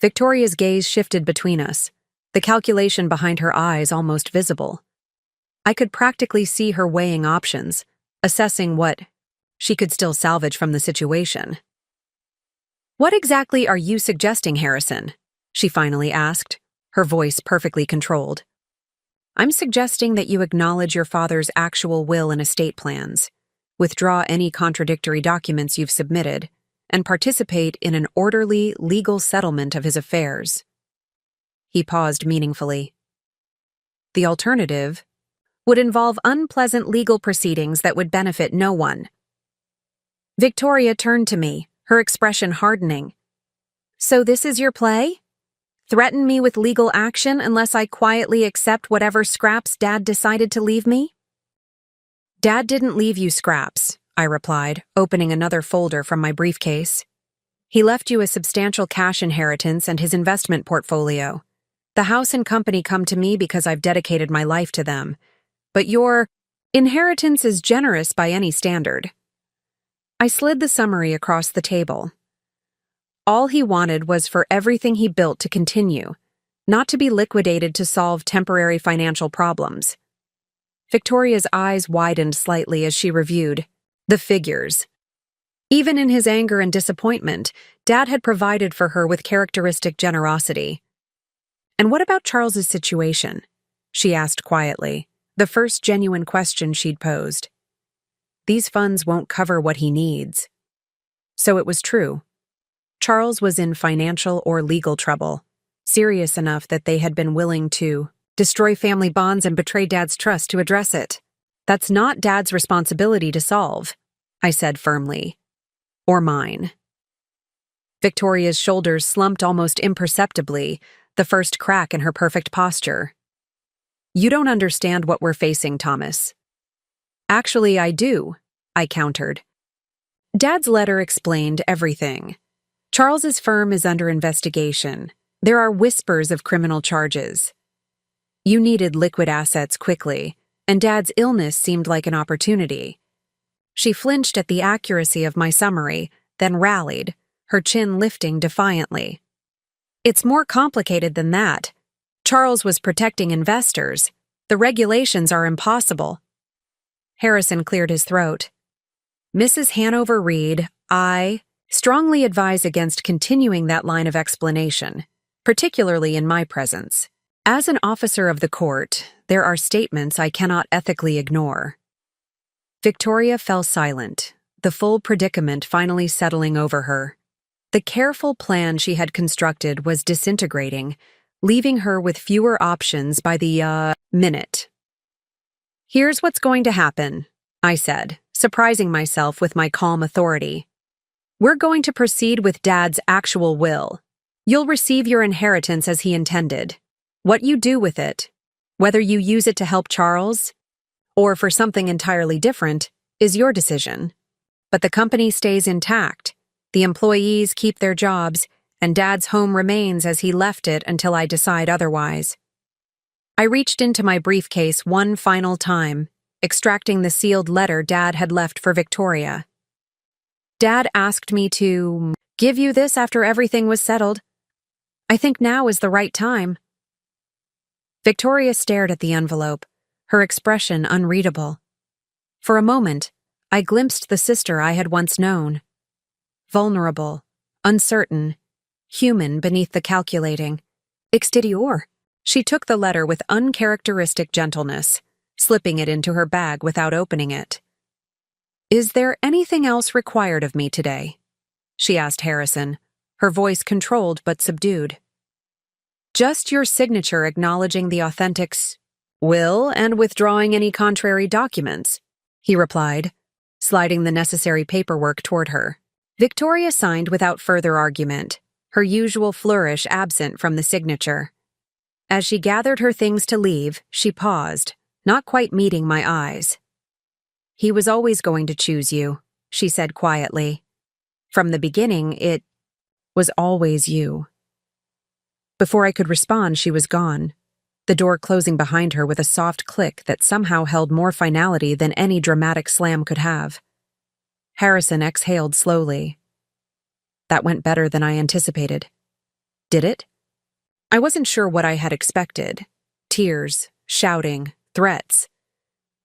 Victoria's gaze shifted between us, the calculation behind her eyes almost visible. I could practically see her weighing options, assessing what she could still salvage from the situation. "What exactly are you suggesting, Harrison?" she finally asked, her voice perfectly controlled. "I'm suggesting that you acknowledge your father's actual will and estate plans, withdraw any contradictory documents you've submitted, and participate in an orderly, legal settlement of his affairs." He paused meaningfully. "The alternative would involve unpleasant legal proceedings that would benefit no one." Victoria turned to me, her expression hardening. "So this is your play? Threaten me with legal action unless I quietly accept whatever scraps Dad decided to leave me?" "Dad didn't leave you scraps," I replied, opening another folder from my briefcase. "He left you a substantial cash inheritance and his investment portfolio. The house and company come to me because I've dedicated my life to them. But your inheritance is generous by any standard." I slid the summary across the table. All he wanted was for everything he built to continue, not to be liquidated to solve temporary financial problems. Victoria's eyes widened slightly as she reviewed the figures. Even in his anger and disappointment, Dad had provided for her with characteristic generosity. "And what about Charles's situation?" she asked quietly, the first genuine question she'd posed. "These funds won't cover what he needs." So it was true. Charles was in financial or legal trouble, serious enough that they had been willing to destroy family bonds and betray Dad's trust to address it. "That's not Dad's responsibility to solve," I said firmly. "Or mine." Victoria's shoulders slumped almost imperceptibly, the first crack in her perfect posture. "You don't understand what we're facing, Thomas." "Actually, I do," I countered. Dad's letter explained everything. Charles's firm is under investigation. There are whispers of criminal charges. You needed liquid assets quickly, and Dad's illness seemed like an opportunity. She flinched at the accuracy of my summary, then rallied, her chin lifting defiantly. "It's more complicated than that. Charles was protecting investors. The regulations are impossible." Harrison cleared his throat. "Mrs. Hanover Reed, I strongly advise against continuing that line of explanation, particularly in my presence. As an officer of the court, there are statements I cannot ethically ignore." Victoria fell silent, the full predicament finally settling over her. The careful plan she had constructed was disintegrating, leaving her with fewer options by the minute. "Here's what's going to happen," I said, surprising myself with my calm authority. "We're going to proceed with Dad's actual will. You'll receive your inheritance as he intended. What you do with it, whether you use it to help Charles or for something entirely different, is your decision. But the company stays intact, the employees keep their jobs, and Dad's home remains as he left it until I decide otherwise." I reached into my briefcase one final time, extracting the sealed letter Dad had left for Victoria. "Dad asked me to give you this after everything was settled. I think now is the right time." Victoria stared at the envelope, her expression unreadable. For a moment, I glimpsed the sister I had once known. Vulnerable, uncertain, human beneath the calculating exterior. She took the letter with uncharacteristic gentleness, slipping it into her bag without opening it. "Is there anything else required of me today?" she asked Harrison, her voice controlled but subdued. "Just your signature acknowledging the authentic will and withdrawing any contrary documents," he replied, sliding the necessary paperwork toward her. Victoria signed without further argument, her usual flourish absent from the signature. As she gathered her things to leave, she paused, not quite meeting my eyes. "He was always going to choose you," she said quietly. "From the beginning, it was always you." Before I could respond, she was gone, the door closing behind her with a soft click that somehow held more finality than any dramatic slam could have. Harrison exhaled slowly. That went better than I anticipated. Did it? I wasn't sure what I had expected. Tears, shouting, threats.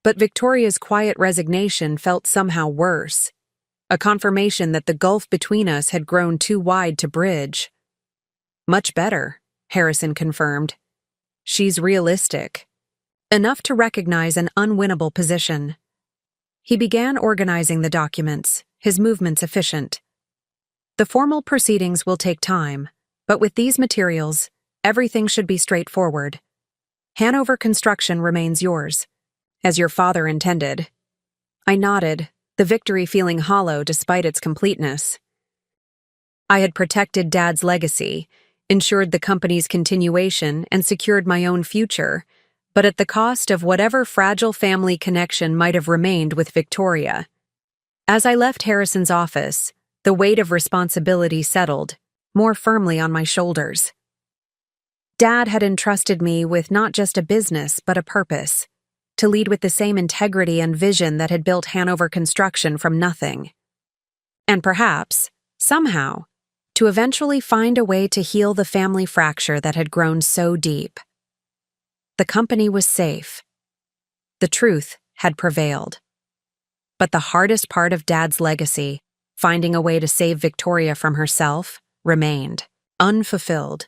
But Victoria's quiet resignation felt somehow worse. A confirmation that the gulf between us had grown too wide to bridge. "Much better," Harrison confirmed. "She's realistic. Enough to recognize an unwinnable position." He began organizing the documents, his movements efficient. "The formal proceedings will take time, but with these materials, everything should be straightforward. Hanover Construction remains yours, as your father intended." I nodded, the victory feeling hollow despite its completeness. I had protected Dad's legacy, ensured the company's continuation, and secured my own future, but at the cost of whatever fragile family connection might have remained with Victoria. As I left Harrison's office, the weight of responsibility settled, more firmly on my shoulders. Dad had entrusted me with not just a business, but a purpose, to lead with the same integrity and vision that had built Hanover Construction from nothing. And perhaps, somehow, to eventually find a way to heal the family fracture that had grown so deep. The company was safe. The truth had prevailed. But the hardest part of Dad's legacy, finding a way to save Victoria from herself, remained unfulfilled.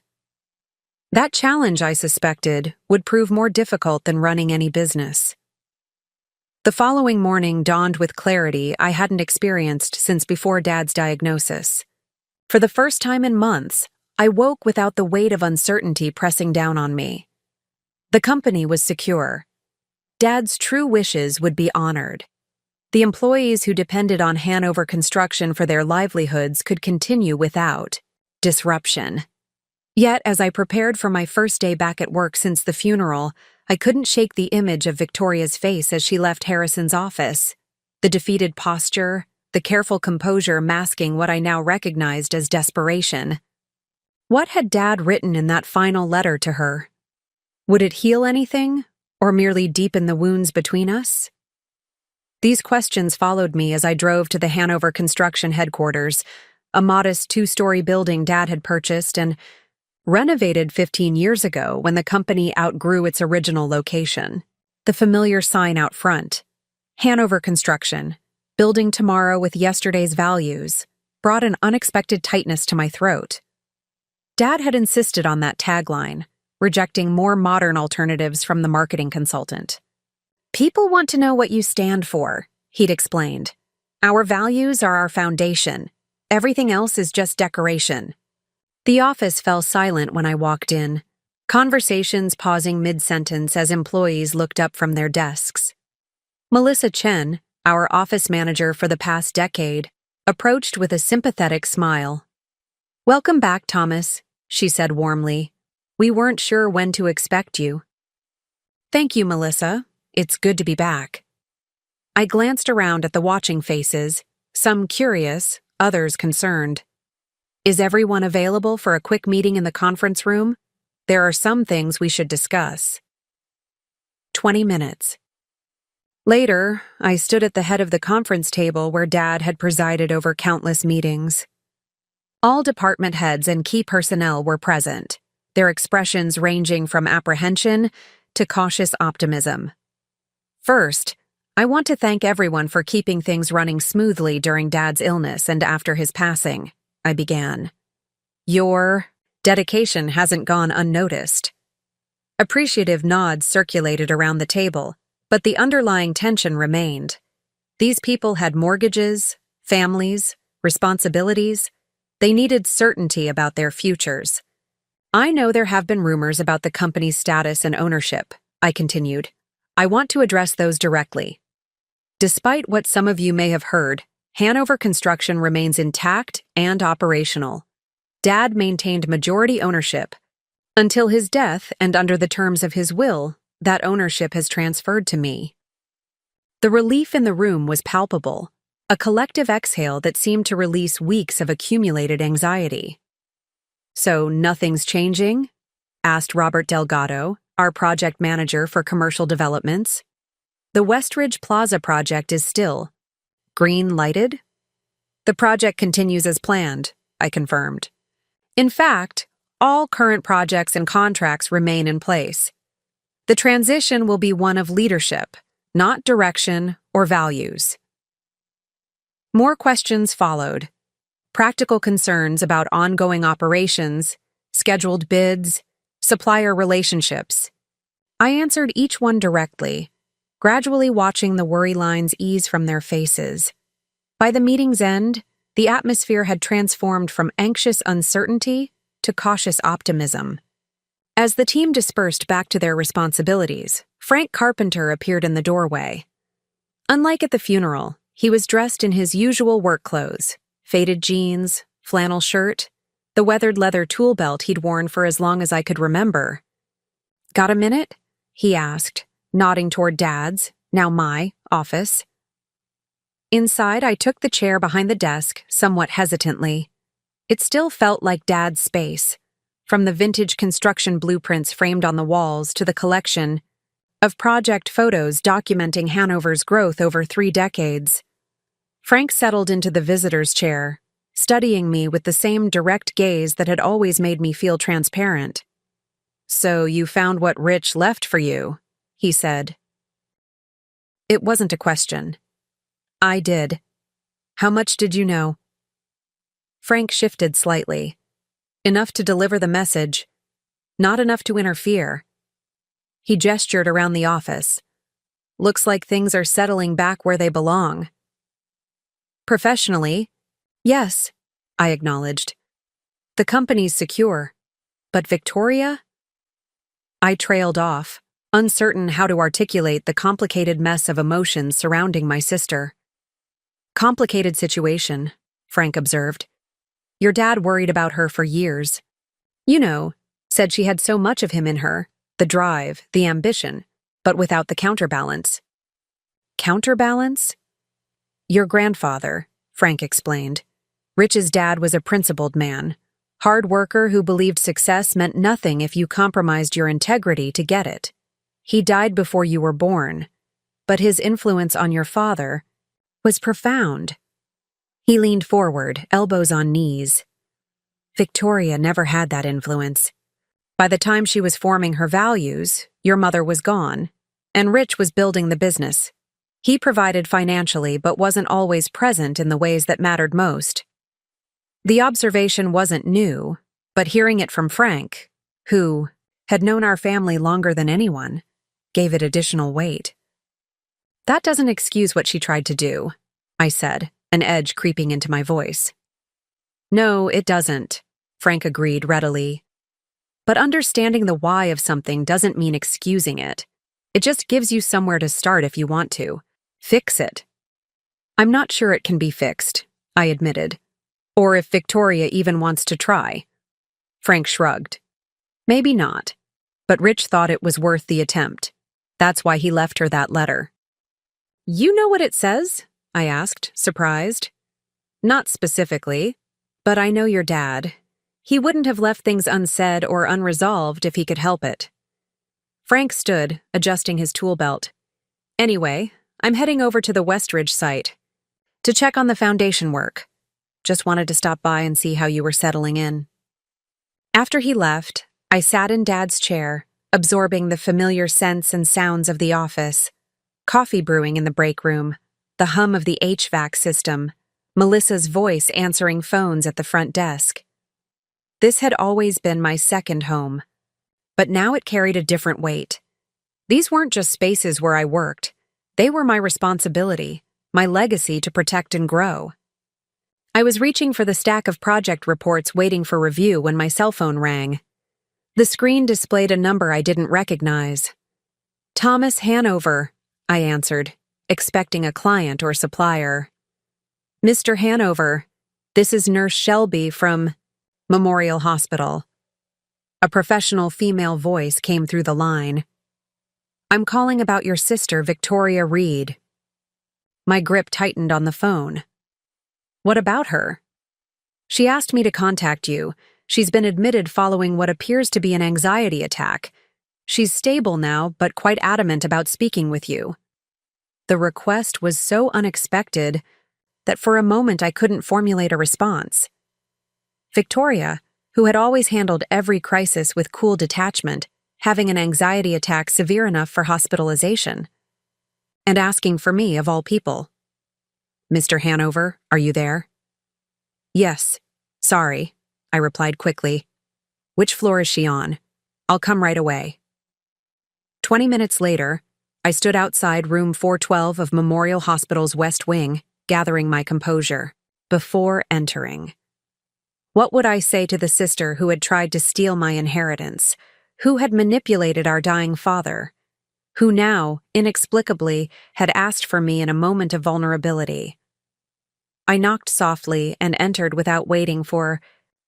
That challenge, I suspected, would prove more difficult than running any business. The following morning dawned with clarity I hadn't experienced since before Dad's diagnosis. For the first time in months, I woke without the weight of uncertainty pressing down on me. The company was secure. Dad's true wishes would be honored. The employees who depended on Hanover Construction for their livelihoods could continue without disruption. Yet, as I prepared for my first day back at work since the funeral, I couldn't shake the image of Victoria's face as she left Harrison's office. The defeated posture, the careful composure masking what I now recognized as desperation. What had Dad written in that final letter to her? Would it heal anything, or merely deepen the wounds between us? These questions followed me as I drove to the Hanover Construction headquarters, a modest 2-story building Dad had purchased and renovated 15 years ago when the company outgrew its original location. The familiar sign out front, Hanover Construction, building tomorrow with yesterday's values, brought an unexpected tightness to my throat. Dad had insisted on that tagline, rejecting more modern alternatives from the marketing consultant. "People want to know what you stand for," he'd explained. "Our values are our foundation. Everything else is just decoration." The office fell silent when I walked in, conversations pausing mid-sentence as employees looked up from their desks. Melissa Chen, our office manager for the past decade, approached with a sympathetic smile. "Welcome back, Thomas," she said warmly. "We weren't sure when to expect you." "Thank you, Melissa. It's good to be back." I glanced around at the watching faces, some curious, others concerned. "Is everyone available for a quick meeting in the conference room? There are some things we should discuss." 20 minutes. Later, I stood at the head of the conference table where Dad had presided over countless meetings. All department heads and key personnel were present, their expressions ranging from apprehension to cautious optimism. "First, I want to thank everyone for keeping things running smoothly during Dad's illness and after his passing," I began. "Your dedication hasn't gone unnoticed." Appreciative nods circulated around the table, but the underlying tension remained. These people had mortgages, families, responsibilities. They needed certainty about their futures. "I know there have been rumors about the company's status and ownership," I continued. "I want to address those directly. Despite what some of you may have heard, Hanover Construction remains intact and operational. Dad maintained majority ownership, Until his death and under the terms of his will, that ownership has transferred to me. The relief in the room was palpable, a collective exhale that seemed to release weeks of accumulated anxiety. "So nothing's changing?" asked Robert Delgado, our project manager for commercial developments. "The Westridge Plaza project is still green-lighted?" "The project continues as planned," I confirmed. "In fact, all current projects and contracts remain in place. The transition will be one of leadership, not direction or values." More questions followed. Practical concerns about ongoing operations, scheduled bids, supplier relationships. I answered each one directly, gradually watching the worry lines ease from their faces. By the meeting's end, the atmosphere had transformed from anxious uncertainty to cautious optimism. As the team dispersed back to their responsibilities, Frank Carpenter appeared in the doorway. Unlike at the funeral, he was dressed in his usual work clothes, faded jeans, flannel shirt, the weathered leather tool belt he'd worn for as long as I could remember. "Got a minute?" he asked, nodding toward Dad's, now my, office. Inside, I took the chair behind the desk, somewhat hesitantly. It still felt like Dad's space, from the vintage construction blueprints framed on the walls to the collection of project photos documenting Hanover's growth over 3 decades. Frank settled into the visitor's chair, studying me with the same direct gaze that had always made me feel transparent. "So you found what Rich left for you," he said. It wasn't a question. I did. "How much did you know?" Frank shifted slightly. Enough to deliver the message, not enough to interfere. He gestured around the office. "Looks like things are settling back where they belong." "Professionally, yes," I acknowledged. "The company's secure. But Victoria?" I trailed off, uncertain how to articulate the complicated mess of emotions surrounding my sister. "Complicated situation," Frank observed. "Your dad worried about her for years. You know, said she had so much of him in her, the drive, the ambition, but without the counterbalance." "Counterbalance?" "Your grandfather," Frank explained. "Rich's dad was a principled man, hard worker who believed success meant nothing if you compromised your integrity to get it. He died before you were born, but his influence on your father was profound." He leaned forward, elbows on knees. "Victoria never had that influence. By the time she was forming her values, your mother was gone, and Rich was building the business. He provided financially but wasn't always present in the ways that mattered most." The observation wasn't new, but hearing it from Frank, who had known our family longer than anyone, gave it additional weight. "That doesn't excuse what she tried to do," I said, an edge creeping into my voice. "No, it doesn't," Frank agreed readily. "But understanding the why of something doesn't mean excusing it. It just gives you somewhere to start if you want to. Fix it." "I'm not sure it can be fixed," I admitted. "Or if Victoria even wants to try." Frank shrugged. "Maybe not. But Rich thought it was worth the attempt. That's why he left her that letter." "You know what it says?" I asked, surprised. "Not specifically, but I know your dad. He wouldn't have left things unsaid or unresolved if he could help it." Frank stood, adjusting his tool belt. "Anyway, I'm heading over to the Westridge site to check on the foundation work. Just wanted to stop by and see how you were settling in." After he left, I sat in Dad's chair, absorbing the familiar scents and sounds of the office. Coffee brewing in the break room, the hum of the HVAC system, Melissa's voice answering phones at the front desk. This had always been my second home, but now it carried a different weight. These weren't just spaces where I worked. They were my responsibility, my legacy to protect and grow. I was reaching for the stack of project reports waiting for review when my cell phone rang. The screen displayed a number I didn't recognize. "Thomas Hanover," I answered, expecting a client or supplier. "Mr. Hanover, this is Nurse Shelby from Memorial Hospital." A professional female voice came through the line. "I'm calling about your sister, Victoria Reed." My grip tightened on the phone. "What about her?" "She asked me to contact you. She's been admitted following what appears to be an anxiety attack. She's stable now, but quite adamant about speaking with you." The request was so unexpected that for a moment I couldn't formulate a response. Victoria, who had always handled every crisis with cool detachment, having an anxiety attack severe enough for hospitalization. And asking for me, of all people. "Mr. Hanover, are you there?" "Yes. Sorry," I replied quickly. "Which floor is she on? I'll come right away." 20 minutes later, I stood outside room 412 of Memorial Hospital's West Wing, gathering my composure. Before entering. What would I say to the sister who had tried to steal my inheritance, who had manipulated our dying father, who now, inexplicably, had asked for me in a moment of vulnerability? I knocked softly and entered without waiting for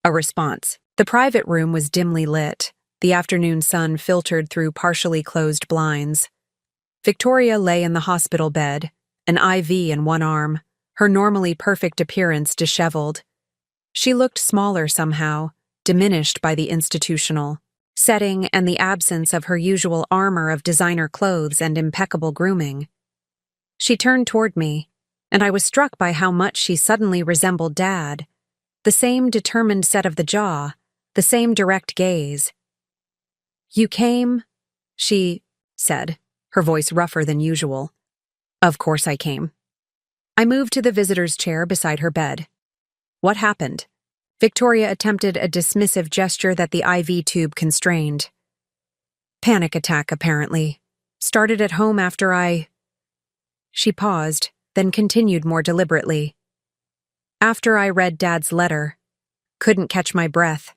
a response. The private room was dimly lit. The afternoon sun filtered through partially closed blinds. Victoria lay in the hospital bed, an IV in one arm, her normally perfect appearance disheveled. She looked smaller somehow, diminished by the institutional setting and the absence of her usual armor of designer clothes and impeccable grooming. She turned toward me, and I was struck by how much she suddenly resembled Dad. The same determined set of the jaw, the same direct gaze. "You came," she said, her voice rougher than usual. "Of course I came." I moved to the visitor's chair beside her bed. "What happened?" Victoria attempted a dismissive gesture that the IV tube constrained. "Panic attack, apparently. Started at home after I—" She paused, then continued more deliberately. "After I read Dad's letter. Couldn't catch my breath.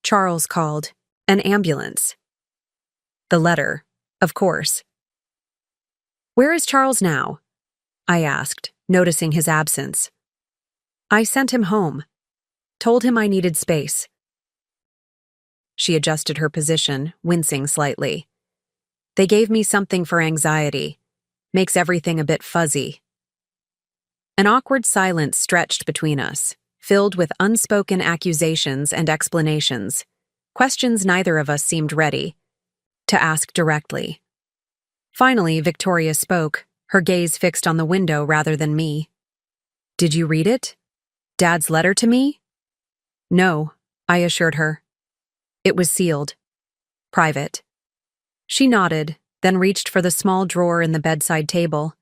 Charles called. An ambulance." The letter, of course. "Where is Charles now?" I asked, noticing his absence. "I sent him home. Told him I needed space." She adjusted her position, wincing slightly. "They gave me something for anxiety. Makes everything a bit fuzzy." An awkward silence stretched between us, filled with unspoken accusations and explanations, questions neither of us seemed ready to ask directly. Finally, Victoria spoke, her gaze fixed on the window rather than me. "Did you read it? Dad's letter to me?" "No," I assured her. "It was sealed. Private." She nodded, then reached for the small drawer in the bedside table,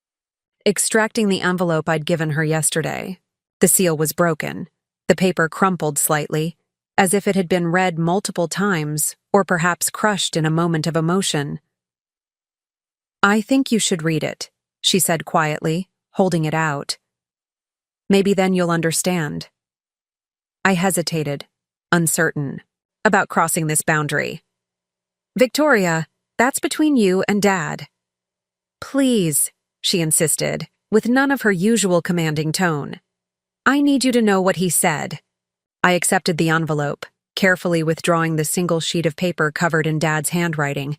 extracting the envelope I'd given her yesterday. The seal was broken. The paper crumpled slightly, as if it had been read multiple times, or perhaps crushed in a moment of emotion. "I think you should read it," she said quietly, holding it out. "Maybe then you'll understand." I hesitated, uncertain, about crossing this boundary. "Victoria, that's between you and Dad." "Please," she insisted, with none of her usual commanding tone. "I need you to know what he said." I accepted the envelope, carefully withdrawing the single sheet of paper covered in Dad's handwriting,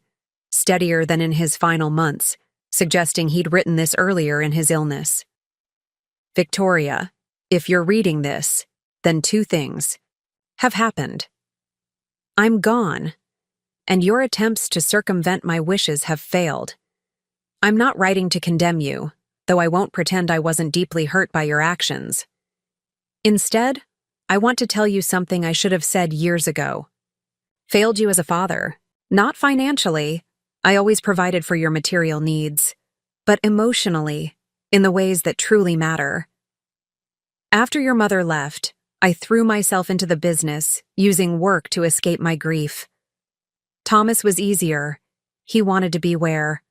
steadier than in his final months, suggesting he'd written this earlier in his illness. "Victoria, if you're reading this, then two things have happened. I'm gone, and your attempts to circumvent my wishes have failed. I'm not writing to condemn you, though I won't pretend I wasn't deeply hurt by your actions. Instead, I want to tell you something I should have said years ago. Failed you as a father, not financially. I always provided for your material needs, but emotionally, in the ways that truly matter. After your mother left, I threw myself into the business, using work to escape my grief. Thomas was easier. He wanted to be where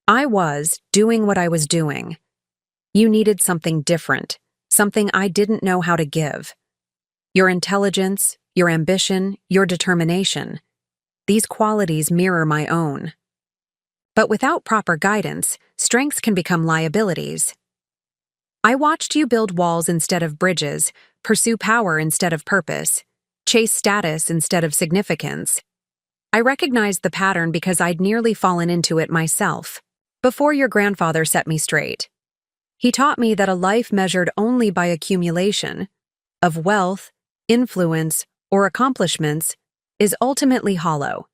I was, doing what I was doing. You needed something different, something I didn't know how to give. Your intelligence, your ambition, your determination. These qualities mirror my own. But without proper guidance, strengths can become liabilities. I watched you build walls instead of bridges, pursue power instead of purpose, chase status instead of significance. I recognized the pattern because I'd nearly fallen into it myself. Before your grandfather set me straight. He taught me that a life measured only by accumulation of wealth, influence, or accomplishments is ultimately hollow.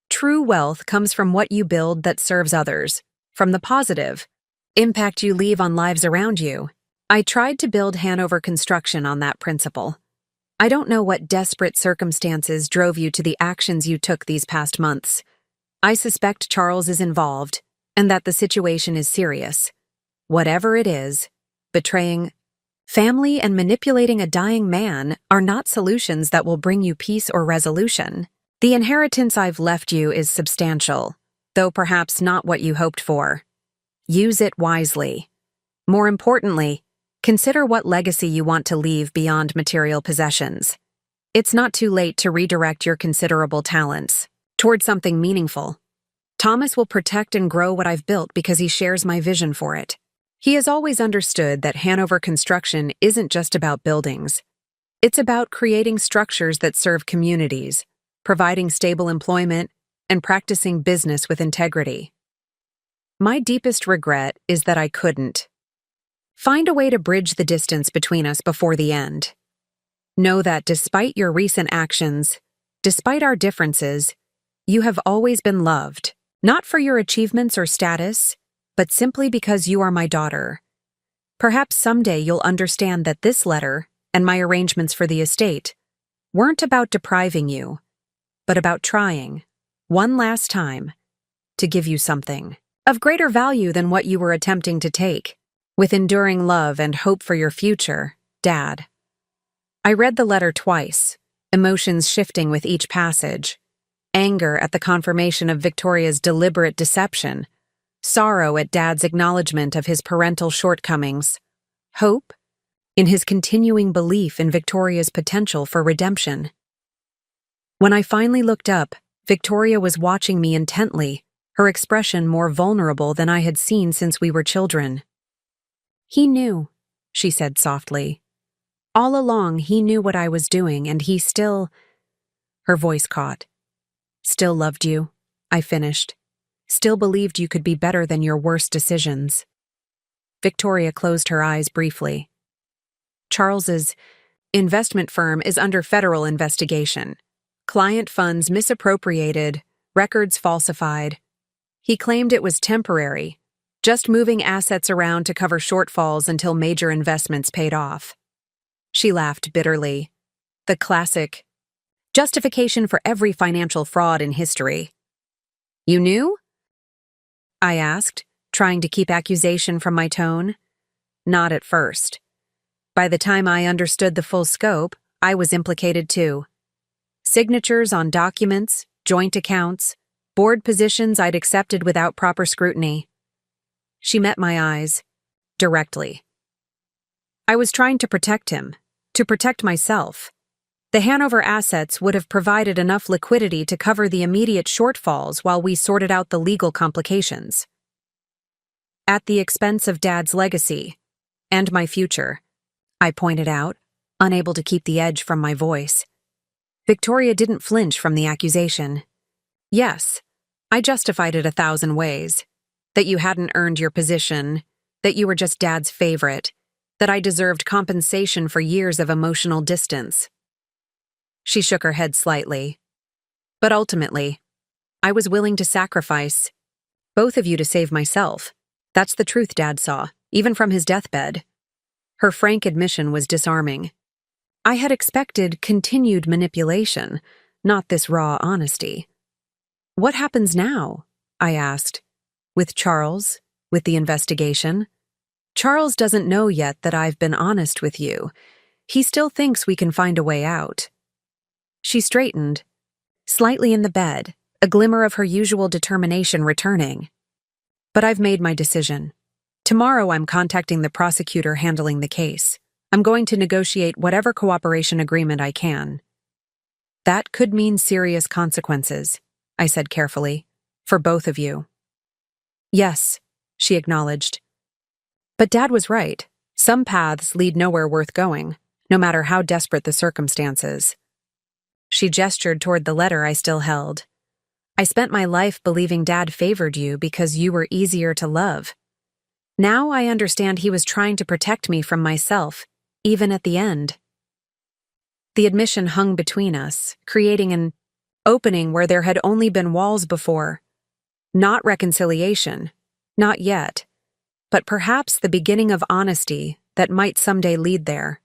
True wealth comes from what you build that serves others, from the positive impact you leave on lives around you. I tried to build Hanover Construction on that principle. I don't know what desperate circumstances drove you to the actions you took these past months. I suspect Charles is involved, and that the situation is serious. Whatever it is, betraying family and manipulating a dying man are not solutions that will bring you peace or resolution. The inheritance I've left you is substantial, though perhaps not what you hoped for. Use it wisely. More importantly, consider what legacy you want to leave beyond material possessions. It's not too late to redirect your considerable talents toward something meaningful. Thomas will protect and grow what I've built because he shares my vision for it. He has always understood that Hanover Construction isn't just about buildings. It's about creating structures that serve communities, providing stable employment, and practicing business with integrity. My deepest regret is that I couldn't. Find a way to bridge the distance between us before the end. Know that despite your recent actions, despite our differences, you have always been loved, not for your achievements or status, but simply because you are my daughter. Perhaps someday you'll understand that this letter, and my arrangements for the estate, weren't about depriving you, but about trying, one last time, to give you something of greater value than what you were attempting to take, with enduring love and hope for your future, Dad. I read the letter twice, emotions shifting with each passage. Anger at the confirmation of Victoria's deliberate deception, sorrow at Dad's acknowledgement of his parental shortcomings, hope in his continuing belief in Victoria's potential for redemption. When I finally looked up, Victoria was watching me intently, her expression more vulnerable than I had seen since we were children. "He knew," she said softly. "All along he knew what I was doing, and he still—" Her voice caught. "Still loved you," I finished. "Still believed you could be better than your worst decisions." Victoria closed her eyes briefly. "Charles's investment firm is under federal investigation. Client funds misappropriated, records falsified. He claimed it was temporary, just moving assets around to cover shortfalls until major investments paid off." She laughed bitterly. The classic justification for every financial fraud in history. "You knew?" I asked, trying to keep accusation from my tone. "Not at first. By the time I understood the full scope, I was implicated too. Signatures on documents, joint accounts, board positions I'd accepted without proper scrutiny." She met my eyes, directly. "I was trying to protect him, to protect myself. The Hanover assets would have provided enough liquidity to cover the immediate shortfalls while we sorted out the legal complications. At the expense of Dad's legacy, and my future," I pointed out, unable to keep the edge from my voice. Victoria didn't flinch from the accusation. "Yes, I justified it 1,000 ways. That you hadn't earned your position, that you were just Dad's favorite, that I deserved compensation for years of emotional distance." She shook her head slightly. "But ultimately, I was willing to sacrifice both of you to save myself. That's the truth Dad saw, even from his deathbed." Her frank admission was disarming. I had expected continued manipulation, not this raw honesty. "What happens now?" I asked. "With Charles? With the investigation?" "Charles doesn't know yet that I've been honest with you. He still thinks we can find a way out." She straightened, slightly in the bed, a glimmer of her usual determination returning. "But I've made my decision. Tomorrow I'm contacting the prosecutor handling the case. I'm going to negotiate whatever cooperation agreement I can." "That could mean serious consequences," I said carefully, "for both of you." "Yes," she acknowledged. "But Dad was right. Some paths lead nowhere worth going, no matter how desperate the circumstances." She gestured toward the letter I still held. I spent my life believing Dad favored you because you were easier to love. Now I understand he was trying to protect me from myself, even at the end. The admission hung between us, creating an opening where there had only been walls before. Not reconciliation, not yet, but perhaps the beginning of honesty that might someday lead there.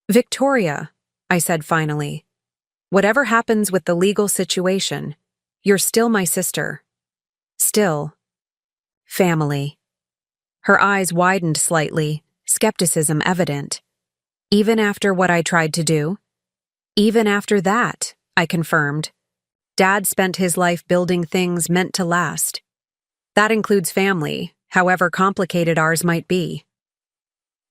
Victoria, I said finally, whatever happens with the legal situation, you're still my sister. Still. Family. Her eyes widened slightly, skepticism evident. Even after what I tried to do? Even after that, I confirmed. Dad spent his life building things meant to last. That includes family, however complicated ours might be.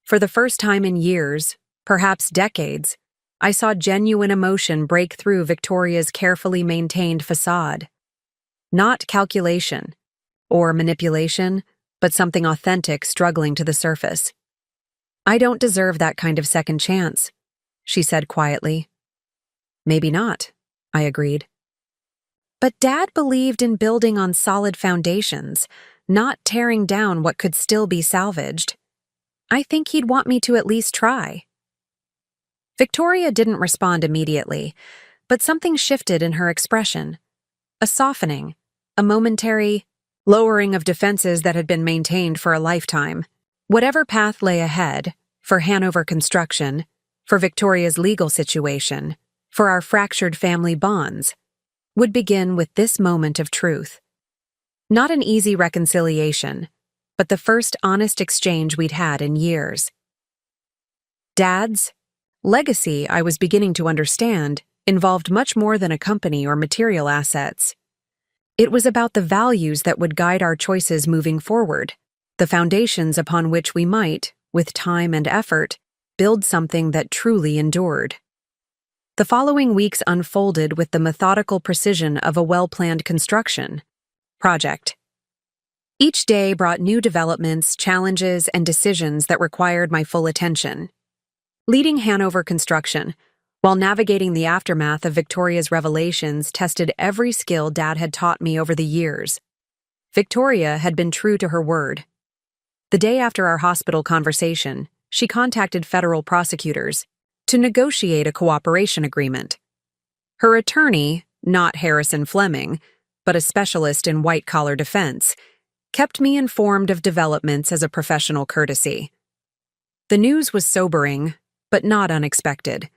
For the first time in years, perhaps decades, I saw genuine emotion break through Victoria's carefully maintained facade. Not calculation or manipulation, but something authentic struggling to the surface. I don't deserve that kind of second chance, she said quietly. Maybe not, I agreed. But Dad believed in building on solid foundations, not tearing down what could still be salvaged. I think he'd want me to at least try. Victoria didn't respond immediately, but something shifted in her expression. A softening, a momentary lowering of defenses that had been maintained for a lifetime. Whatever path lay ahead, for Hanover construction, for Victoria's legal situation, for our fractured family bonds, would begin with this moment of truth. Not an easy reconciliation, but the first honest exchange we'd had in years. Dad's legacy, I was beginning to understand, involved much more than a company or material assets. It was about the values that would guide our choices moving forward, the foundations upon which we might, with time and effort, build something that truly endured. The following weeks unfolded with the methodical precision of a well-planned construction project. Each day brought new developments, challenges, and decisions that required my full attention. Leading Hanover construction, while navigating the aftermath of Victoria's revelations, tested every skill Dad had taught me over the years. Victoria had been true to her word. The day after our hospital conversation, she contacted federal prosecutors to negotiate a cooperation agreement. Her attorney, not Harrison Fleming, but a specialist in white-collar defense, kept me informed of developments as a professional courtesy. The news was sobering, but not unexpected.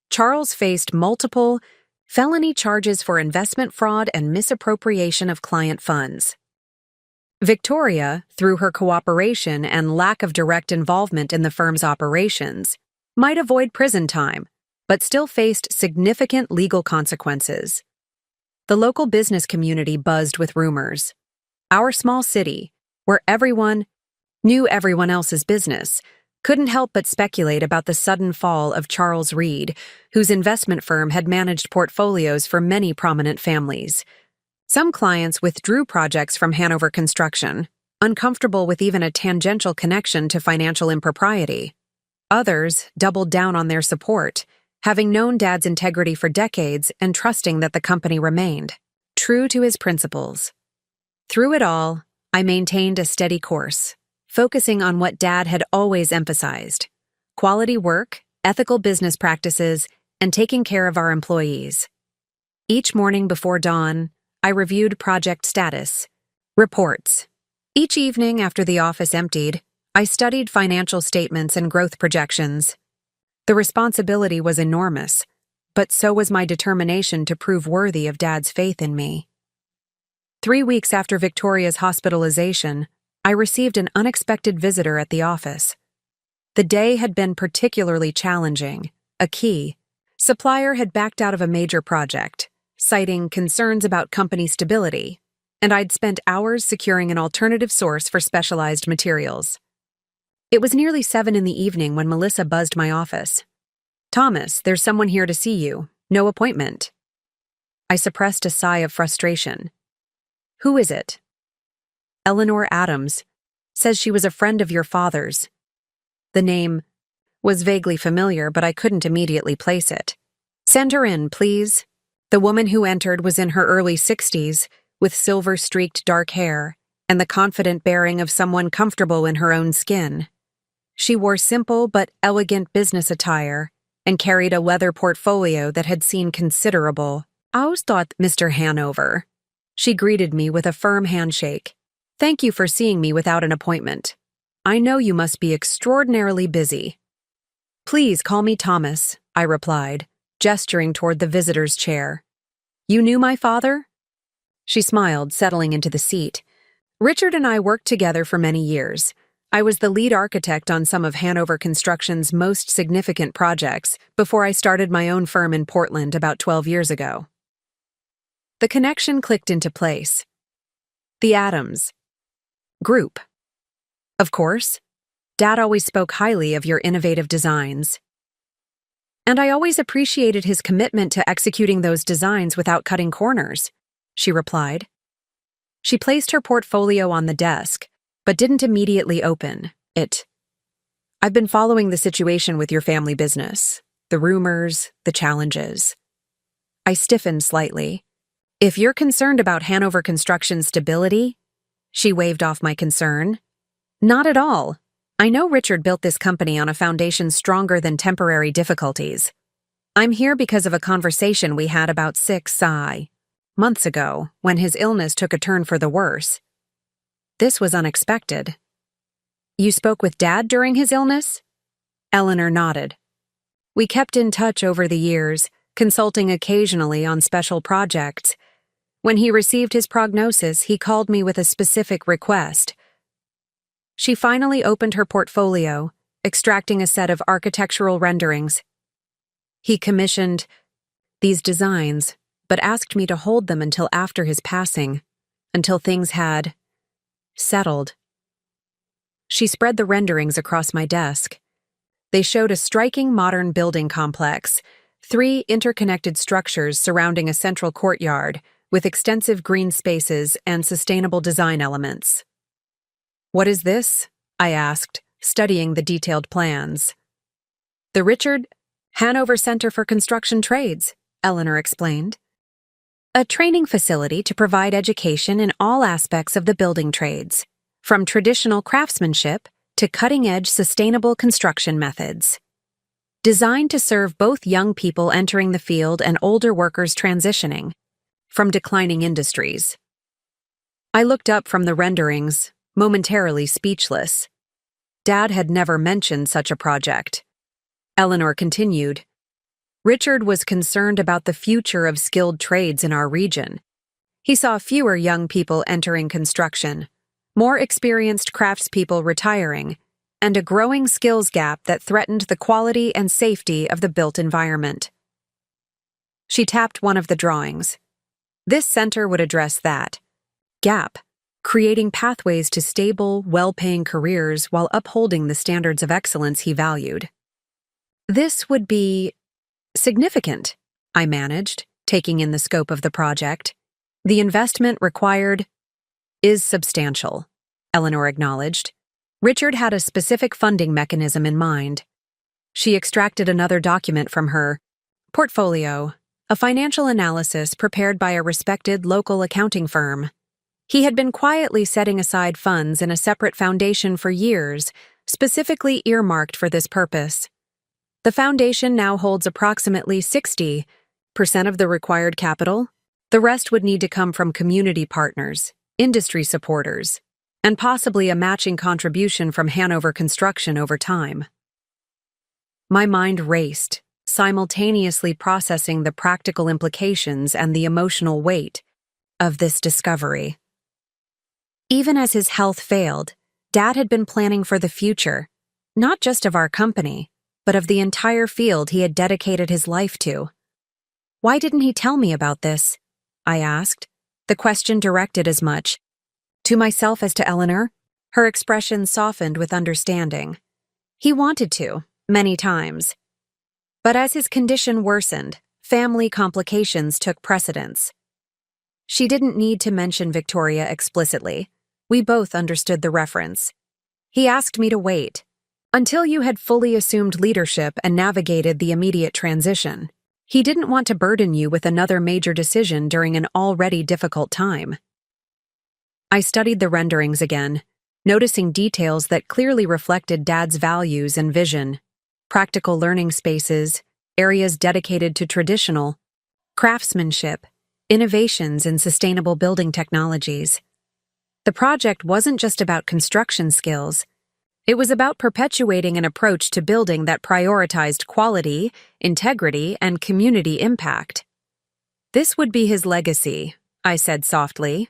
Charles faced multiple felony charges for investment fraud and misappropriation of client funds. Victoria, through her cooperation and lack of direct involvement in the firm's operations, might avoid prison time, but still faced significant legal consequences. The local business community buzzed with rumors. Our small city, where everyone knew everyone else's business, couldn't help but speculate about the sudden fall of Charles Reed, whose investment firm had managed portfolios for many prominent families. Some clients withdrew projects from Hanover Construction, uncomfortable with even a tangential connection to financial impropriety. Others doubled down on their support, having known Dad's integrity for decades and trusting that the company remained true to his principles. Through it all, I maintained a steady course, focusing on what Dad had always emphasized: quality work, ethical business practices, and taking care of our employees. Each morning before dawn, I reviewed project status, reports. Each evening after the office emptied, I studied financial statements and growth projections. The responsibility was enormous, but so was my determination to prove worthy of Dad's faith in me. 3 weeks after Victoria's hospitalization, I received an unexpected visitor at the office. The day had been particularly challenging. A key supplier had backed out of a major project, citing concerns about company stability, and I'd spent hours securing an alternative source for specialized materials. It was nearly 7 in the evening when Melissa buzzed my office. "Thomas, there's someone here to see you. No appointment." I suppressed a sigh of frustration. "Who is it?" "Eleanor Adams. Says she was a friend of your father's." The name was vaguely familiar, but I couldn't immediately place it. "Send her in, please." The woman who entered was in her early 60s, with silver-streaked dark hair and the confident bearing of someone comfortable in her own skin. She wore simple but elegant business attire and carried a leather portfolio that had seen considerable. Ausdaught, Mr. Hanover. She greeted me with a firm handshake. Thank you for seeing me without an appointment. I know you must be extraordinarily busy. Please call me Thomas, I replied, gesturing toward the visitor's chair. You knew my father? She smiled, settling into the seat. Richard and I worked together for many years. I was the lead architect on some of Hanover Construction's most significant projects before I started my own firm in Portland about 12 years ago. The connection clicked into place. The Adams Group. Of course. Dad always spoke highly of your innovative designs. And I always appreciated his commitment to executing those designs without cutting corners, she replied. She placed her portfolio on the desk, but didn't immediately open it. I've been following the situation with your family business, the rumors, the challenges. I stiffened slightly. If you're concerned about Hanover Construction's stability, she waved off my concern. Not at all. I know Richard built this company on a foundation stronger than temporary difficulties. I'm here because of a conversation we had about 6 months ago, when his illness took a turn for the worse. This was unexpected. You spoke with Dad during his illness? Eleanor nodded. We kept in touch over the years, consulting occasionally on special projects. When he received his prognosis, he called me with a specific request. She finally opened her portfolio, extracting a set of architectural renderings. He commissioned these designs, but asked me to hold them until after his passing, until things had settled. She spread the renderings across my desk. They showed a striking modern building complex, 3 interconnected structures surrounding a central courtyard, with extensive green spaces and sustainable design elements. What is this? I asked, studying the detailed plans. The Richard Hanover Center for Construction Trades, Eleanor explained. A training facility to provide education in all aspects of the building trades, from traditional craftsmanship to cutting-edge sustainable construction methods. Designed to serve both young people entering the field and older workers transitioning from declining industries. I looked up from the renderings, momentarily speechless. Dad had never mentioned such a project. Eleanor continued. Richard was concerned about the future of skilled trades in our region. He saw fewer young people entering construction, more experienced craftspeople retiring, and a growing skills gap that threatened the quality and safety of the built environment. She tapped one of the drawings. This center would address that gap, creating pathways to stable, well-paying careers while upholding the standards of excellence he valued. This would be significant, I managed, taking in the scope of the project. The investment required is substantial, Eleanor acknowledged. Richard had a specific funding mechanism in mind. She extracted another document from her portfolio, a financial analysis prepared by a respected local accounting firm. He had been quietly setting aside funds in a separate foundation for years, specifically earmarked for this purpose. The foundation now holds approximately 60% of the required capital. The rest would need to come from community partners, industry supporters, and possibly a matching contribution from Hanover Construction over time. My mind raced, simultaneously processing the practical implications and the emotional weight of this discovery. Even as his health failed, Dad had been planning for the future, not just of our company, but of the entire field he had dedicated his life to. Why didn't he tell me about this? I asked, the question directed as much to myself as to Eleanor. Her expression softened with understanding. He wanted to, many times. But as his condition worsened, family complications took precedence. She didn't need to mention Victoria explicitly. We both understood the reference. He asked me to wait until you had fully assumed leadership and navigated the immediate transition. He didn't want to burden you with another major decision during an already difficult time. I studied the renderings again, noticing details that clearly reflected Dad's values and vision: practical learning spaces, areas dedicated to traditional craftsmanship, innovations in sustainable building technologies. The project wasn't just about construction skills. It was about perpetuating an approach to building that prioritized quality, integrity, and community impact. This would be his legacy, I said softly,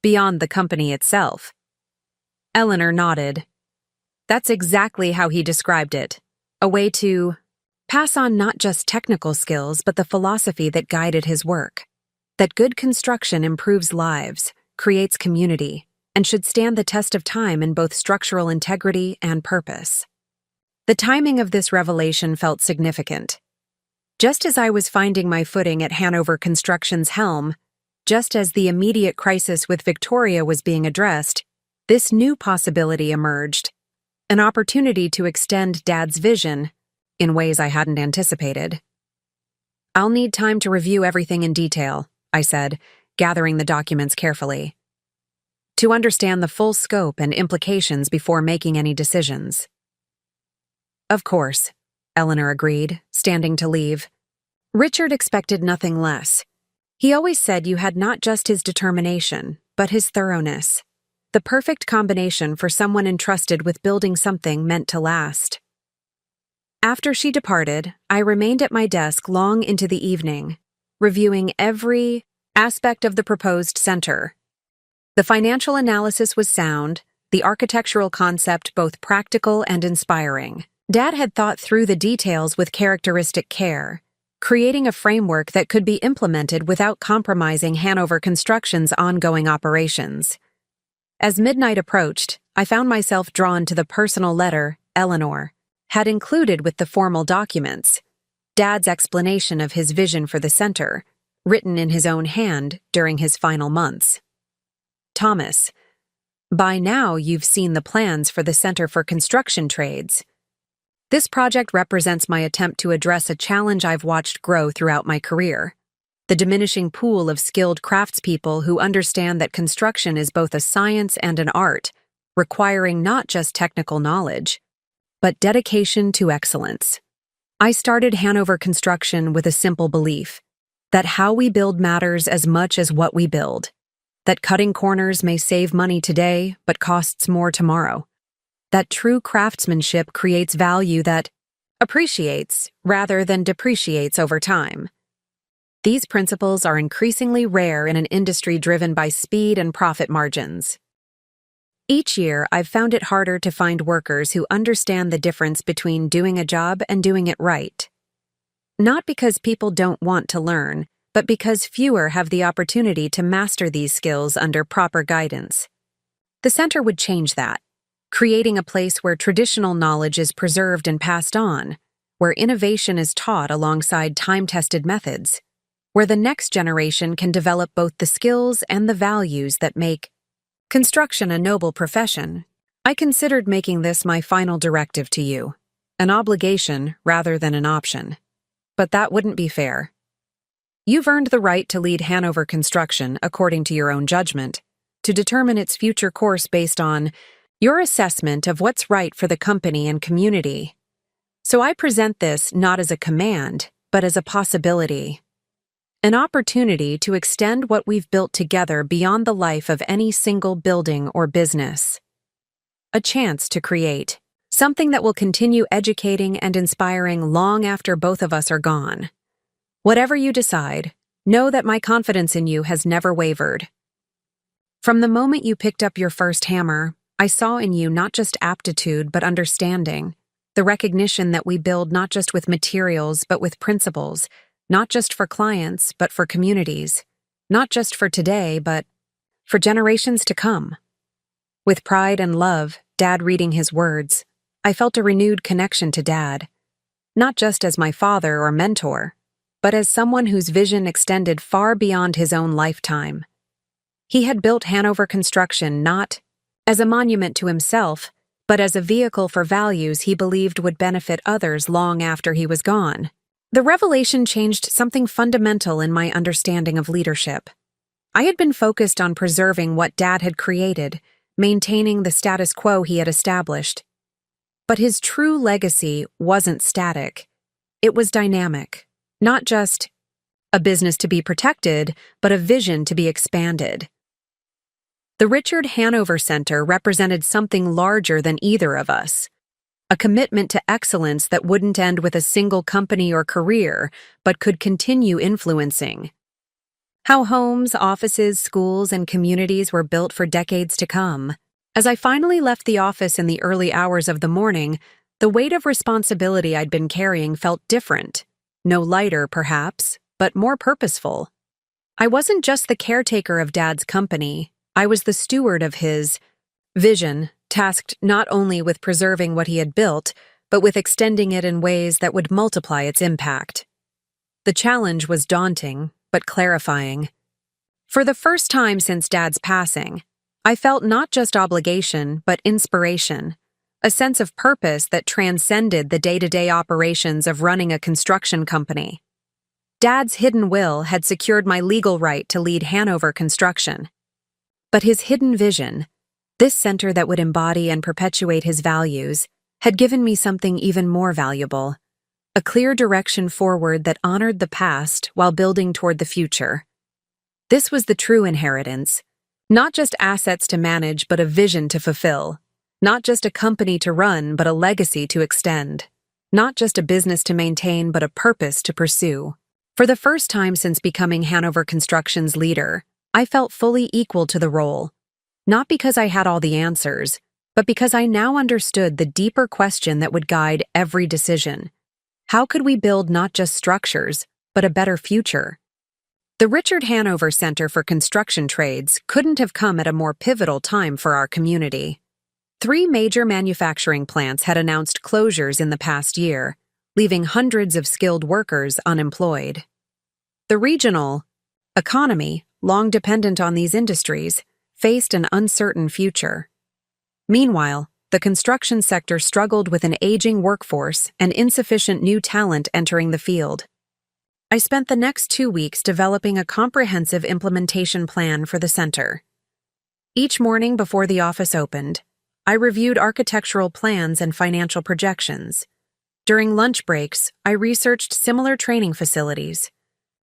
beyond the company itself. Eleanor nodded. That's exactly how he described it. A way to pass on not just technical skills, but the philosophy that guided his work. That good construction improves lives, creates community, and should stand the test of time in both structural integrity and purpose. The timing of this revelation felt significant. Just as I was finding my footing at Hanover Construction's helm, just as the immediate crisis with Victoria was being addressed, this new possibility emerged: an opportunity to extend Dad's vision in ways I hadn't anticipated. I'll need time to review everything in detail, I said, gathering the documents carefully, to understand the full scope and implications before making any decisions. Of course, Eleanor agreed, standing to leave. Richard expected nothing less. He always said you had not just his determination, but his thoroughness. The perfect combination for someone entrusted with building something meant to last. After she departed, I remained at my desk long into the evening, reviewing every aspect of the proposed center. The financial analysis was sound, the architectural concept both practical and inspiring. Dad had thought through the details with characteristic care, creating a framework that could be implemented without compromising Hanover Construction's ongoing operations. As midnight approached, I found myself drawn to the personal letter Eleanor had included with the formal documents, Dad's explanation of his vision for the center, written in his own hand during his final months. Thomas, by now you've seen the plans for the Center for Construction Trades. This project represents my attempt to address a challenge I've watched grow throughout my career: the diminishing pool of skilled craftspeople who understand that construction is both a science and an art, requiring not just technical knowledge, but dedication to excellence. I started Hanover Construction with a simple belief that how we build matters as much as what we build, that cutting corners may save money today but costs more tomorrow, that true craftsmanship creates value that appreciates rather than depreciates over time. These principles are increasingly rare in an industry driven by speed and profit margins. Each year, I've found it harder to find workers who understand the difference between doing a job and doing it right. Not because people don't want to learn, but because fewer have the opportunity to master these skills under proper guidance. The center would change that, creating a place where traditional knowledge is preserved and passed on, where innovation is taught alongside time-tested methods, where the next generation can develop both the skills and the values that make construction a noble profession. I considered making this my final directive to you, an obligation rather than an option. But that wouldn't be fair. You've earned the right to lead Hanover Construction according to your own judgment, to determine its future course based on your assessment of what's right for the company and community. So I present this not as a command, but as a possibility. An opportunity to extend what we've built together beyond the life of any single building or business. A chance to create something that will continue educating and inspiring long after both of us are gone. Whatever you decide, know that my confidence in you has never wavered. From the moment you picked up your first hammer, I saw in you not just aptitude but understanding, the recognition that we build not just with materials but with principles, not just for clients, but for communities. Not just for today, but for generations to come. With pride and love, Dad reading his words, I felt a renewed connection to Dad. Not just as my father or mentor, but as someone whose vision extended far beyond his own lifetime. He had built Hanover Construction not as a monument to himself, but as a vehicle for values he believed would benefit others long after he was gone. The revelation changed something fundamental in my understanding of leadership. I had been focused on preserving what Dad had created, maintaining the status quo he had established. But his true legacy wasn't static. It was dynamic, not just a business to be protected, but a vision to be expanded. The Richard Hanover Center represented something larger than either of us, a commitment to excellence that wouldn't end with a single company or career, but could continue influencing how homes, offices, schools, and communities were built for decades to come. As I finally left the office in the early hours of the morning, the weight of responsibility I'd been carrying felt different. No lighter, perhaps, but more purposeful. I wasn't just the caretaker of Dad's company, I was the steward of his vision, tasked not only with preserving what he had built, but with extending it in ways that would multiply its impact. The challenge was daunting, but clarifying. For the first time since Dad's passing, I felt not just obligation, but inspiration, a sense of purpose that transcended the day-to-day operations of running a construction company. Dad's hidden will had secured my legal right to lead Hanover Construction. But his hidden vision, this center that would embody and perpetuate his values, had given me something even more valuable, a clear direction forward that honored the past while building toward the future. This was the true inheritance, not just assets to manage, but a vision to fulfill, not just a company to run, but a legacy to extend, not just a business to maintain, but a purpose to pursue. For the first time since becoming Hanover Construction's leader, I felt fully equal to the role, not because I had all the answers, but because I now understood the deeper question that would guide every decision. How could we build not just structures, but a better future? The Richard Hanover Center for Construction Trades couldn't have come at a more pivotal time for our community. 3 major manufacturing plants had announced closures in the past year, leaving hundreds of skilled workers unemployed. The regional economy, long dependent on these industries, faced an uncertain future. Meanwhile, the construction sector struggled with an aging workforce and insufficient new talent entering the field. I spent the next 2 weeks developing a comprehensive implementation plan for the center. Each morning before the office opened, I reviewed architectural plans and financial projections. During lunch breaks, I researched similar training facilities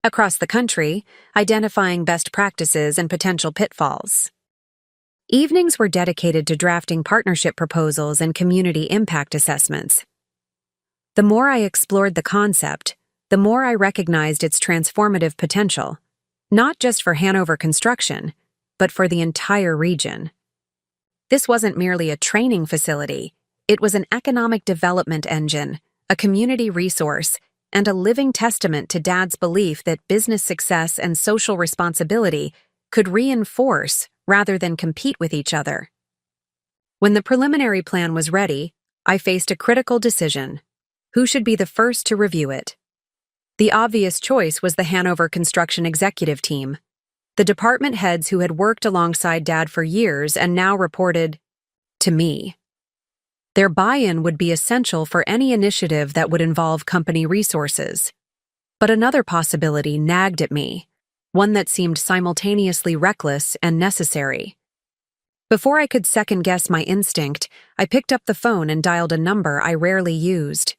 across the country, identifying best practices and potential pitfalls. Evenings were dedicated to drafting partnership proposals and community impact assessments. The more I explored the concept, the more I recognized its transformative potential, not just for Hanover Construction, but for the entire region. This wasn't merely a training facility, it was an economic development engine, a community resource, and a living testament to Dad's belief that business success and social responsibility could reinforce rather than compete with each other. When the preliminary plan was ready, I faced a critical decision. Who should be the first to review it? The obvious choice was the Hanover Construction executive team, the department heads who had worked alongside Dad for years and now reported to me. Their buy-in would be essential for any initiative that would involve company resources. But another possibility nagged at me, one that seemed simultaneously reckless and necessary. Before I could second-guess my instinct, I picked up the phone and dialed a number I rarely used.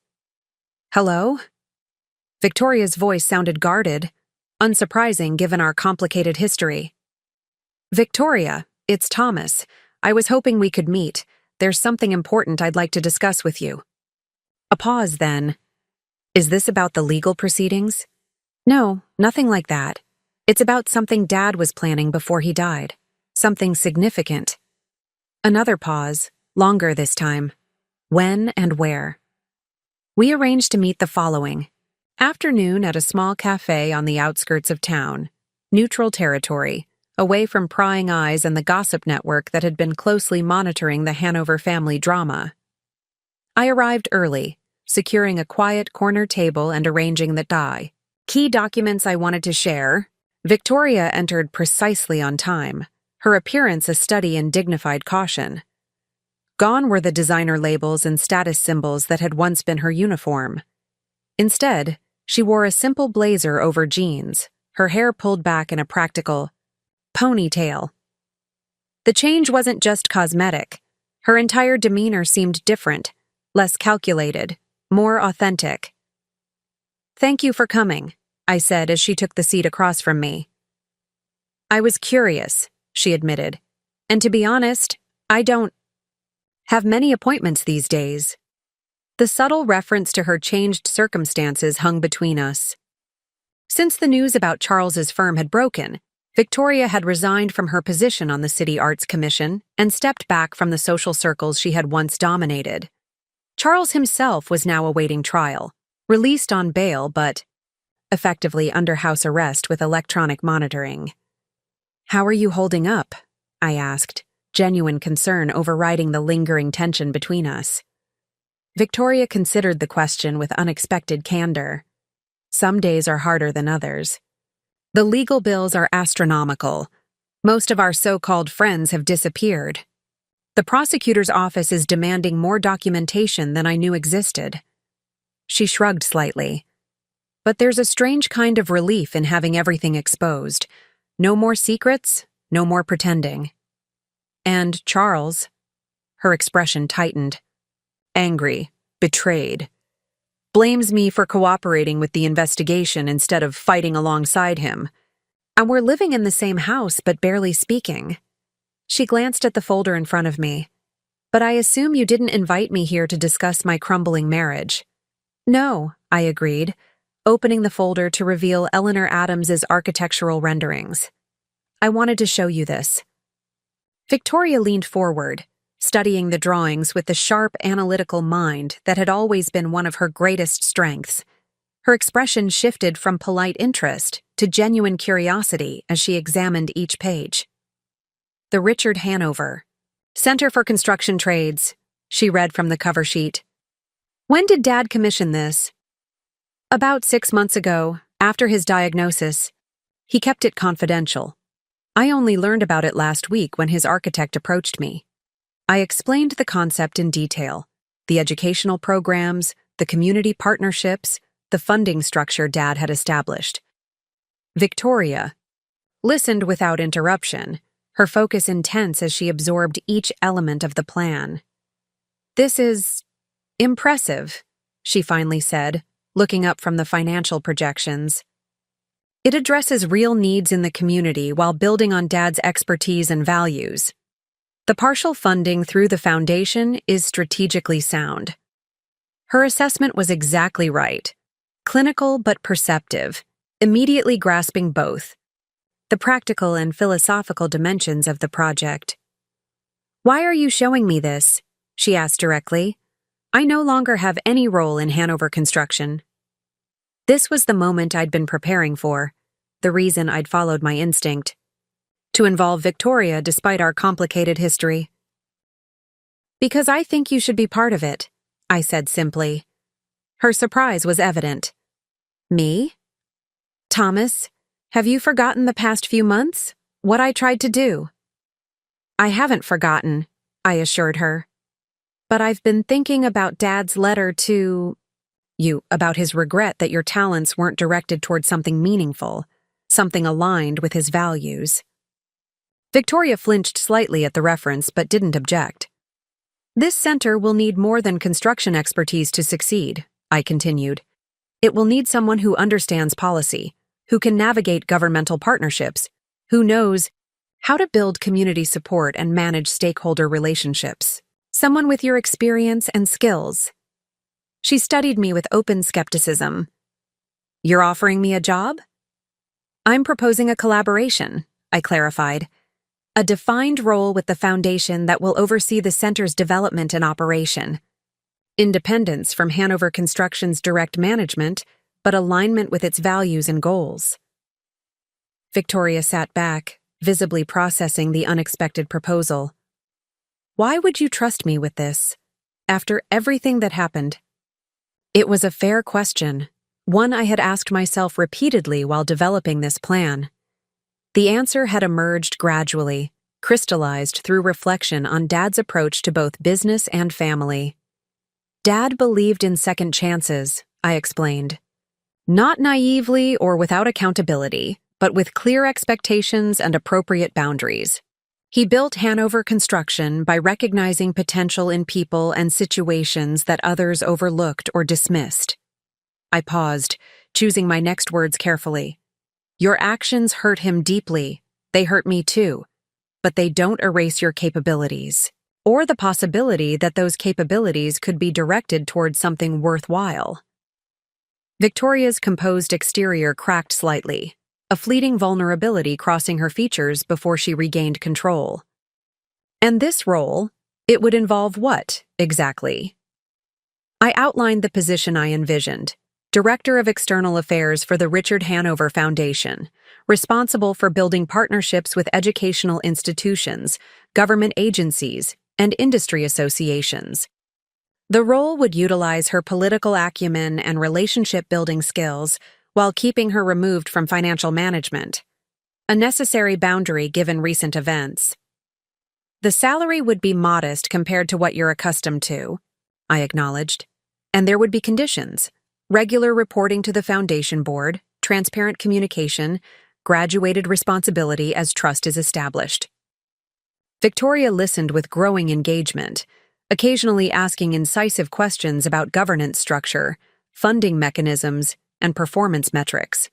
"Hello?" Victoria's voice sounded guarded, unsurprising given our complicated history. "Victoria, it's Thomas. I was hoping we could meet. There's something important I'd like to discuss with you." A pause then. "Is this about the legal proceedings?" "No, nothing like that. It's about something Dad was planning before he died. Something significant." Another pause, longer this time. "When and where?" We arranged to meet the following afternoon at a small cafe on the outskirts of town, neutral territory, away from prying eyes and the gossip network that had been closely monitoring the Hanover family drama. I arrived early, securing a quiet corner table and arranging the key documents I wanted to share. Victoria entered precisely on time, her appearance a study in dignified caution. Gone were the designer labels and status symbols that had once been her uniform. Instead, She wore a simple blazer over jeans, her hair pulled back in a practical ponytail. The change wasn't just cosmetic. Her entire demeanor seemed different, less calculated, more authentic. "Thank you for coming," I said as she took the seat across from me. "I was curious," she admitted. "And to be honest, I don't have many appointments these days." The subtle reference to her changed circumstances hung between us. Since the news about Charles's firm had broken, Victoria had resigned from her position on the City Arts Commission and stepped back from the social circles she had once dominated. Charles himself was now awaiting trial, released on bail but effectively under house arrest with electronic monitoring. "How are you holding up?" I asked, genuine concern overriding the lingering tension between us. Victoria considered the question with unexpected candor. "Some days are harder than others. The legal bills are astronomical. Most of our so-called friends have disappeared. The prosecutor's office is demanding more documentation than I knew existed." She shrugged slightly. "But there's a strange kind of relief in having everything exposed. No more secrets, no more pretending." "And Charles?" Her expression tightened. "Angry, betrayed. Blames me for cooperating with the investigation instead of fighting alongside him. And we're living in the same house but barely speaking." She glanced at the folder in front of me. "But I assume you didn't invite me here to discuss my crumbling marriage." "No," I agreed, opening the folder to reveal Eleanor Adams's architectural renderings. "I wanted to show you this." Victoria leaned forward, studying the drawings with the sharp, analytical mind that had always been one of her greatest strengths. Her expression shifted from polite interest to genuine curiosity as she examined each page. "The Richard Hanover, Center for Construction Trades," she read from the cover sheet. "When did Dad commission this?" "About 6 months ago, after his diagnosis. He kept it confidential. I only learned about it last week when his architect approached me." I explained the concept in detail: the educational programs, the community partnerships, the funding structure Dad had established. Victoria listened without interruption, her focus intense as she absorbed each element of the plan. "This is impressive," she finally said, looking up from the financial projections. "It addresses real needs in the community while building on Dad's expertise and values. The partial funding through the foundation is strategically sound." Her assessment was exactly right. Clinical but perceptive, immediately grasping both the practical and philosophical dimensions of the project. "Why are you showing me this?" she asked directly. "I no longer have any role in Hanover construction." This was the moment I'd been preparing for, the reason I'd followed my instinct: to involve Victoria despite our complicated history. "Because I think you should be part of it," I said simply. Her surprise was evident. "Me? Thomas, have you forgotten the past few months? What I tried to do?" "I haven't forgotten," I assured her. "But I've been thinking about Dad's letter to you, about his regret that your talents weren't directed toward something meaningful, something aligned with his values." Victoria flinched slightly at the reference but didn't object. "This center will need more than construction expertise to succeed," I continued. "It will need someone who understands policy, who can navigate governmental partnerships, who knows how to build community support and manage stakeholder relationships. Someone with your experience and skills." She studied me with open skepticism. "You're offering me a job?" "I'm proposing a collaboration," I clarified. "A defined role with the foundation that will oversee the center's development and operation. Independence from Hanover Construction's direct management, but alignment with its values and goals." Victoria sat back, visibly processing the unexpected proposal. "Why would you trust me with this, after everything that happened?" It was a fair question, one I had asked myself repeatedly while developing this plan. The answer had emerged gradually, crystallized through reflection on Dad's approach to both business and family. Dad believed in second chances, I explained. Not naively or without accountability, but with clear expectations and appropriate boundaries. He built Hanover Construction by recognizing potential in people and situations that others overlooked or dismissed. I paused, choosing my next words carefully. Your actions hurt him deeply. They hurt me too. But they don't erase your capabilities, or the possibility that those capabilities could be directed towards something worthwhile. Victoria's composed exterior cracked slightly, a fleeting vulnerability crossing her features before she regained control. And this role, it would involve what, exactly? I outlined the position I envisioned. Director of External Affairs for the Richard Hanover Foundation, responsible for building partnerships with educational institutions, government agencies, and industry associations. The role would utilize her political acumen and relationship-building skills while keeping her removed from financial management, a necessary boundary given recent events. The salary would be modest compared to what you're accustomed to, I acknowledged, and there would be conditions. Regular reporting to the foundation board, transparent communication, graduated responsibility as trust is established. Victoria listened with growing engagement, occasionally asking incisive questions about governance structure, funding mechanisms, and performance metrics.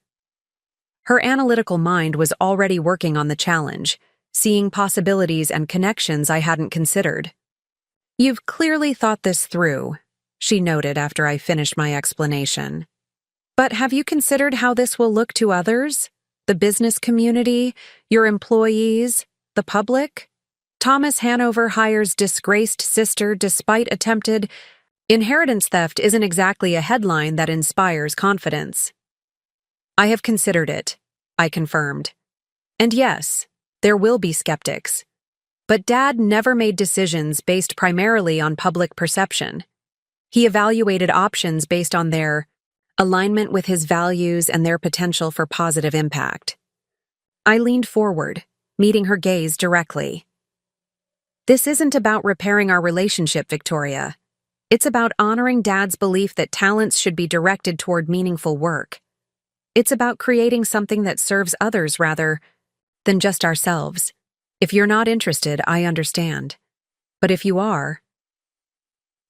Her analytical mind was already working on the challenge, seeing possibilities and connections I hadn't considered. You've clearly thought this through, she noted after I finished my explanation. But have you considered how this will look to others? The business community, your employees, the public? Thomas Hanover hires disgraced sister despite attempted inheritance theft isn't exactly a headline that inspires confidence. I have considered it, I confirmed. And yes, there will be skeptics. But Dad never made decisions based primarily on public perception. He evaluated options based on their alignment with his values and their potential for positive impact. I leaned forward, meeting her gaze directly. This isn't about repairing our relationship, Victoria. It's about honoring Dad's belief that talents should be directed toward meaningful work. It's about creating something that serves others rather than just ourselves. If you're not interested, I understand. But if you are,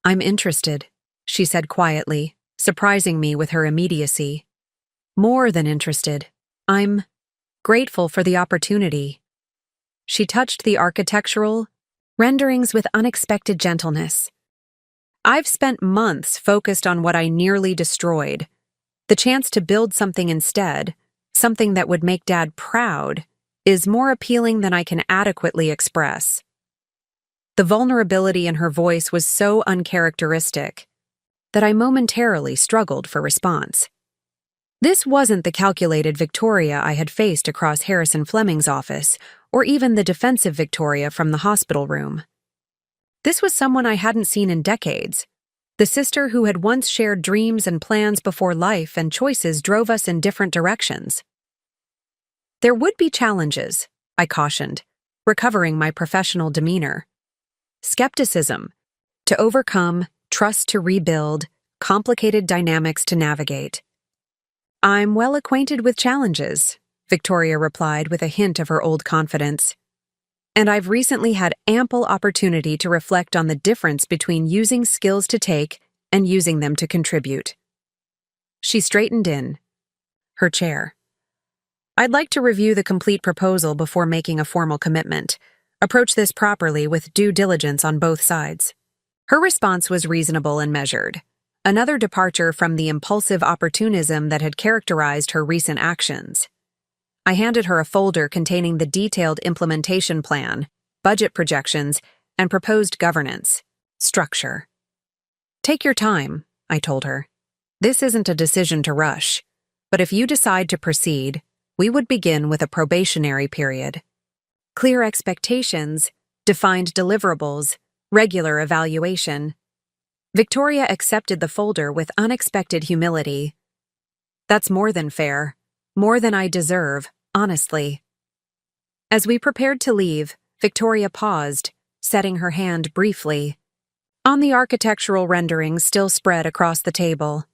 I'm interested, she said quietly, surprising me with her immediacy. More than interested. I'm grateful for the opportunity. She touched the architectural renderings with unexpected gentleness. I've spent months focused on what I nearly destroyed. The chance to build something instead, something that would make Dad proud, is more appealing than I can adequately express. The vulnerability in her voice was so uncharacteristic that I momentarily struggled for response. This wasn't the calculated Victoria I had faced across Harrison Fleming's office, or even the defensive Victoria from the hospital room. This was someone I hadn't seen in decades, the sister who had once shared dreams and plans before life and choices drove us in different directions. There would be challenges, I cautioned, recovering my professional demeanor. Skepticism to overcome, trust to rebuild, complicated dynamics to navigate. I'm well acquainted with challenges, Victoria replied with a hint of her old confidence. And I've recently had ample opportunity to reflect on the difference between using skills to take and using them to contribute. She straightened in her chair. I'd like to review the complete proposal before making a formal commitment. Approach this properly with due diligence on both sides. Her response was reasonable and measured, another departure from the impulsive opportunism that had characterized her recent actions. I handed her a folder containing the detailed implementation plan, budget projections, and proposed governance structure. Take your time, I told her. This isn't a decision to rush, but if you decide to proceed, we would begin with a probationary period. Clear expectations, defined deliverables, regular evaluation. Victoria accepted the folder with unexpected humility. That's more than fair, more than I deserve, honestly. As we prepared to leave, Victoria paused, setting her hand briefly on the architectural renderings still spread across the table.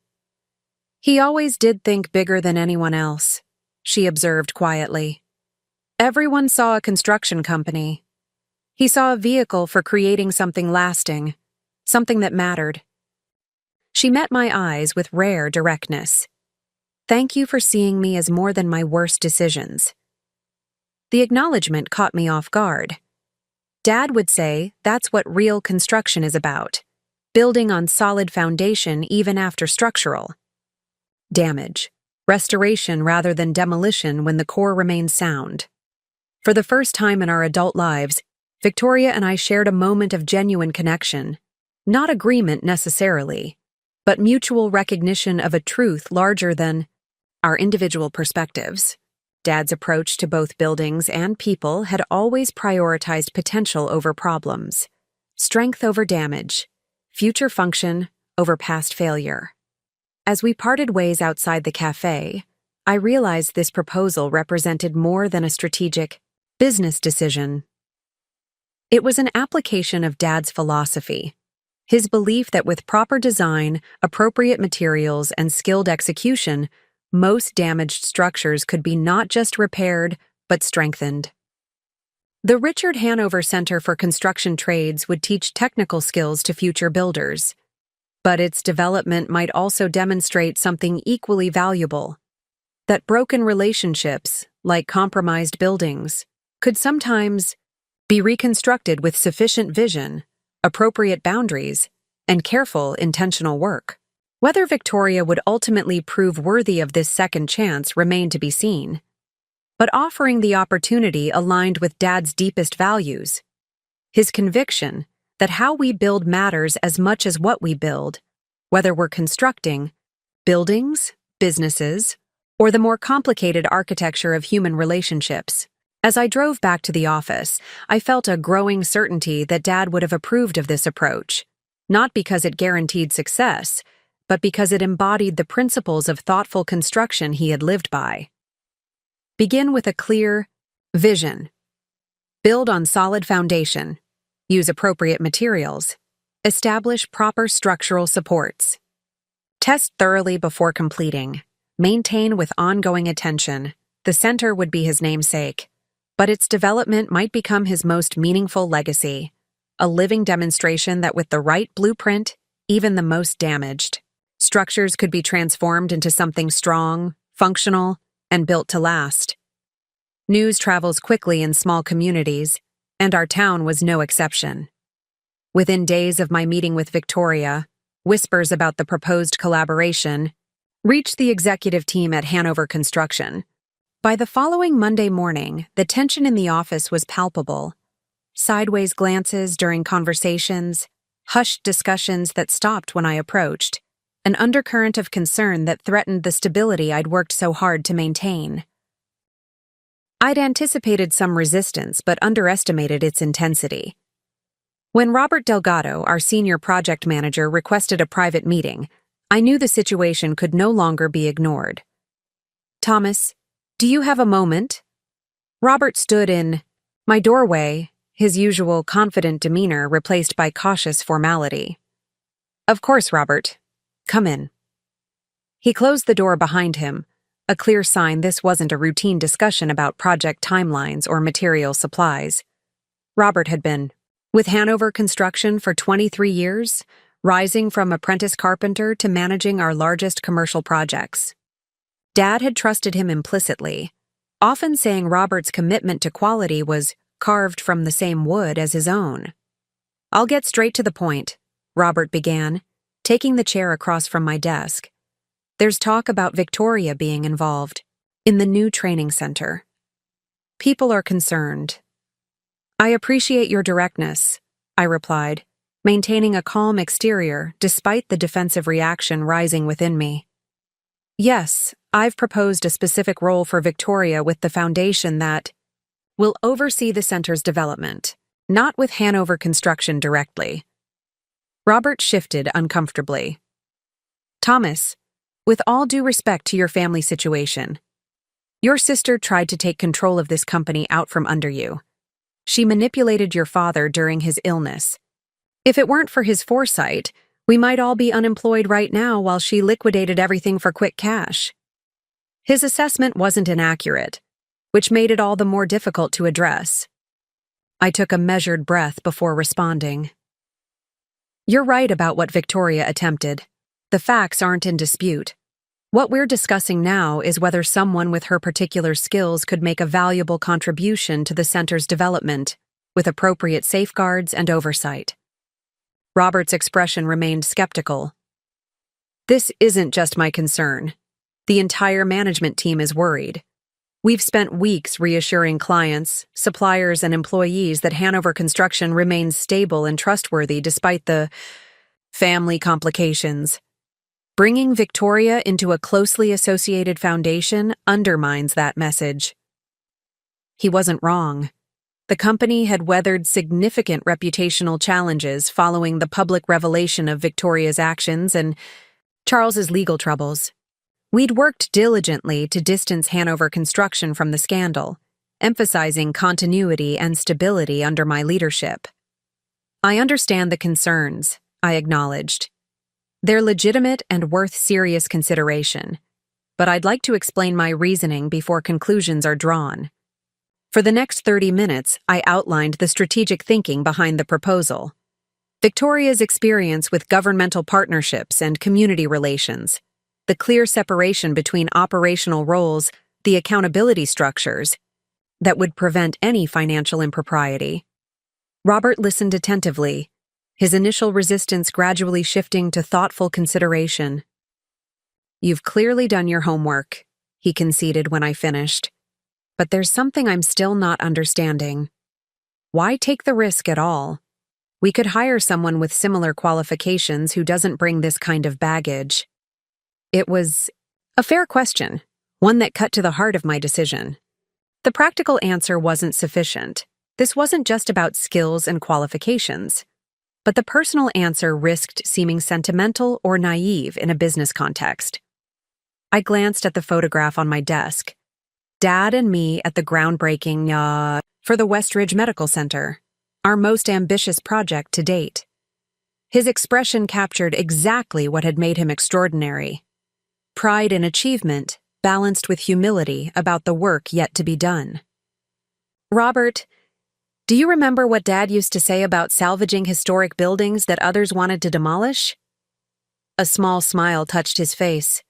He always did think bigger than anyone else, she observed quietly. Everyone saw a construction company. He saw a vehicle for creating something lasting, something that mattered. She met my eyes with rare directness. Thank you for seeing me as more than my worst decisions. The acknowledgement caught me off guard. Dad would say that's what real construction is about, building on solid foundation even after structural damage, restoration rather than demolition when the core remains sound. For the first time in our adult lives, Victoria and I shared a moment of genuine connection, not agreement necessarily, but mutual recognition of a truth larger than our individual perspectives. Dad's approach to both buildings and people had always prioritized potential over problems, strength over damage, future function over past failure. As we parted ways outside the cafe, I realized this proposal represented more than a strategic business decision. It was an application of Dad's philosophy, his belief that with proper design, appropriate materials, and skilled execution, most damaged structures could be not just repaired, but strengthened. The Richard Hanover Center for Construction Trades would teach technical skills to future builders, but its development might also demonstrate something equally valuable: that broken relationships, like compromised buildings, could sometimes be reconstructed with sufficient vision, appropriate boundaries, and careful, intentional work. Whether Victoria would ultimately prove worthy of this second chance remained to be seen, but offering the opportunity aligned with Dad's deepest values. His conviction that how we build matters as much as what we build, whether we're constructing buildings, businesses, or the more complicated architecture of human relationships. As I drove back to the office, I felt a growing certainty that Dad would have approved of this approach, not because it guaranteed success, but because it embodied the principles of thoughtful construction he had lived by. Begin with a clear vision. Build on solid foundation. Use appropriate materials. Establish proper structural supports. Test thoroughly before completing. Maintain with ongoing attention. The center would be his namesake, but its development might become his most meaningful legacy, a living demonstration that with the right blueprint, even the most damaged structures could be transformed into something strong, functional, and built to last. News travels quickly in small communities, and our town was no exception. Within days of my meeting with Victoria, whispers about the proposed collaboration reached the executive team at Hanover Construction. By the following Monday morning, the tension in the office was palpable. Sideways glances during conversations, hushed discussions that stopped when I approached, an undercurrent of concern that threatened the stability I'd worked so hard to maintain. I'd anticipated some resistance but underestimated its intensity. When Robert Delgado, our senior project manager, requested a private meeting, I knew the situation could no longer be ignored. "Thomas, do you have a moment?" Robert stood in my doorway, his usual confident demeanor replaced by cautious formality. "Of course, Robert. Come in." He closed the door behind him, a clear sign this wasn't a routine discussion about project timelines or material supplies. Robert had been with Hanover Construction for 23 years, rising from apprentice carpenter to managing our largest commercial projects. Dad had trusted him implicitly, often saying Robert's commitment to quality was carved from the same wood as his own. "I'll get straight to the point," Robert began, taking the chair across from my desk. "There's talk about Victoria being involved in the new training center. People are concerned." "I appreciate your directness," I replied, maintaining a calm exterior despite the defensive reaction rising within me. "Yes, I've proposed a specific role for Victoria with the foundation that will oversee the center's development, not with Hanover Construction directly." Robert shifted uncomfortably. "Thomas, with all due respect to your family situation, your sister tried to take control of this company out from under you. She manipulated your father during his illness. If it weren't for his foresight, We might all be unemployed right now while she liquidated everything for quick cash. His assessment wasn't inaccurate, which made it all the more difficult to address. I took a measured breath before responding. You're right about what Victoria attempted. The facts aren't in dispute. What we're discussing now is whether someone with her particular skills could make a valuable contribution to the center's development, with appropriate safeguards and oversight. Robert's expression remained skeptical. This isn't just my concern. The entire management team is worried. We've spent weeks reassuring clients, suppliers, and employees that Hanover Construction remains stable and trustworthy despite the family complications. Bringing Victoria into a closely associated foundation undermines that message. He wasn't wrong. The company had weathered significant reputational challenges following the public revelation of Victoria's actions and Charles's legal troubles. We'd worked diligently to distance Hanover Construction from the scandal, emphasizing continuity and stability under my leadership. I understand the concerns, I acknowledged. They're legitimate and worth serious consideration, but I'd like to explain my reasoning before conclusions are drawn. For the next 30 minutes, I outlined the strategic thinking behind the proposal. Victoria's experience with governmental partnerships and community relations, the clear separation between operational roles, the accountability structures that would prevent any financial impropriety. Robert listened attentively, his initial resistance gradually shifting to thoughtful consideration. You've clearly done your homework, he conceded when I finished. But there's something I'm still not understanding. Why take the risk at all? We could hire someone with similar qualifications who doesn't bring this kind of baggage. It was a fair question, one that cut to the heart of my decision. The practical answer wasn't sufficient. This wasn't just about skills and qualifications. But the personal answer risked seeming sentimental or naive in a business context. I glanced at the photograph on my desk. Dad and me at the groundbreaking for the Westridge Medical Center, our most ambitious project to date. His expression captured exactly what had made him extraordinary. Pride in achievement, balanced with humility about the work yet to be done. Robert, do you remember what Dad used to say about salvaging historic buildings that others wanted to demolish? A small smile touched his face.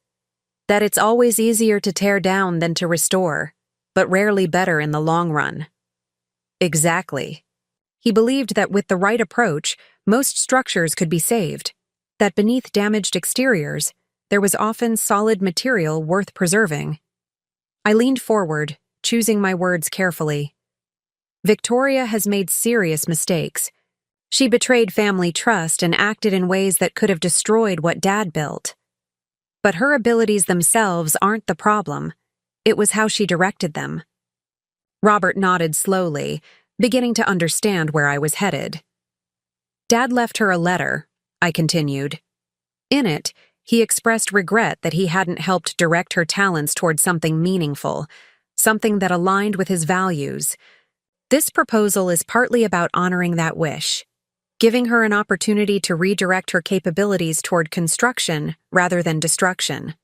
That it's always easier to tear down than to restore, but rarely better in the long run. Exactly. He believed that with the right approach, most structures could be saved, that beneath damaged exteriors, there was often solid material worth preserving. I leaned forward, choosing my words carefully. Victoria has made serious mistakes. She betrayed family trust and acted in ways that could have destroyed what Dad built. But her abilities themselves aren't the problem. It was how she directed them. Robert nodded slowly, beginning to understand where I was headed. Dad left her a letter, I continued. In it, he expressed regret that he hadn't helped direct her talents toward something meaningful, something that aligned with his values. This proposal is partly about honoring that wish, giving her an opportunity to redirect her capabilities toward construction rather than destruction.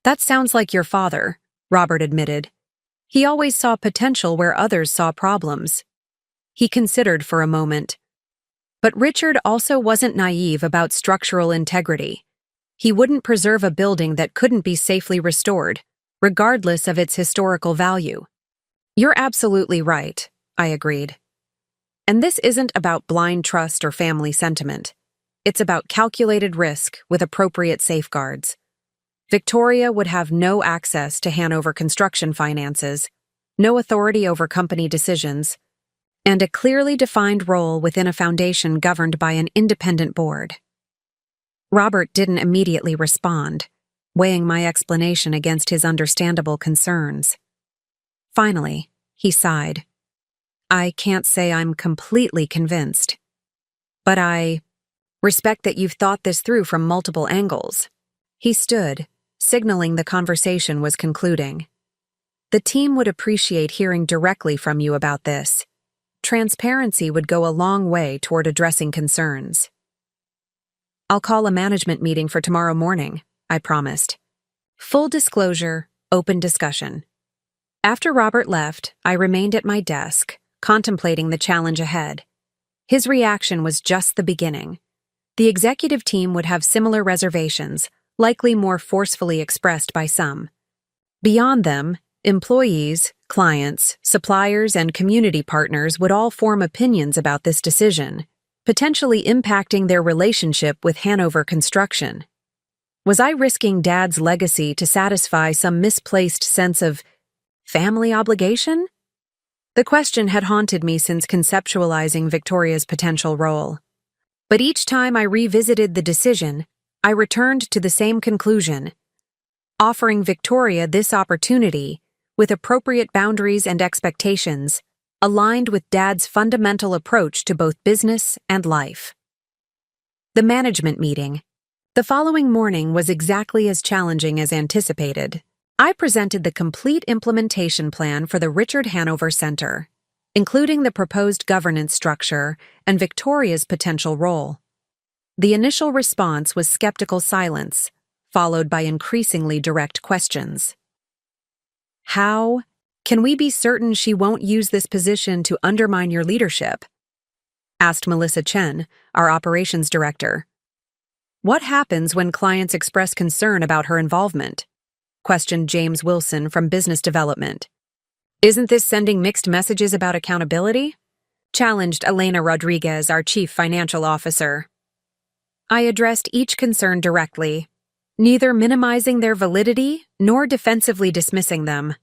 That sounds like your father, Robert admitted. He always saw potential where others saw problems. He considered for a moment. But Richard also wasn't naive about structural integrity. He wouldn't preserve a building that couldn't be safely restored, regardless of its historical value. You're absolutely right, I agreed. And this isn't about blind trust or family sentiment. It's about calculated risk with appropriate safeguards. Victoria would have no access to Hanover Construction finances, no authority over company decisions, and a clearly defined role within a foundation governed by an independent board. Robert didn't immediately respond, weighing my explanation against his understandable concerns. Finally, he sighed. I can't say I'm completely convinced, but I respect that you've thought this through from multiple angles. He stood, signaling the conversation was concluding. The team would appreciate hearing directly from you about this. Transparency would go a long way toward addressing concerns. I'll call a management meeting for tomorrow morning, I promised. Full disclosure, open discussion. After Robert left, I remained at my desk, contemplating the challenge ahead. His reaction was just the beginning. The executive team would have similar reservations, likely more forcefully expressed by some. Beyond them, employees, clients, suppliers, and community partners would all form opinions about this decision, potentially impacting their relationship with Hanover Construction. Was I risking Dad's legacy to satisfy some misplaced sense of family obligation? The question had haunted me since conceptualizing Victoria's potential role. But each time I revisited the decision, I returned to the same conclusion. Offering Victoria this opportunity, with appropriate boundaries and expectations, aligned with Dad's fundamental approach to both business and life. The management meeting. The following morning was exactly as challenging as anticipated. I presented the complete implementation plan for the Richard Hanover Center, including the proposed governance structure and Victoria's potential role. The initial response was skeptical silence, followed by increasingly direct questions. How can we be certain she won't use this position to undermine your leadership? Asked Melissa Chen, our operations director. What happens when clients express concern about her involvement? Questioned James Wilson from Business Development. Isn't this sending mixed messages about accountability? Challenged Elena Rodriguez, our Chief Financial Officer. I addressed each concern directly, neither minimizing their validity nor defensively dismissing them.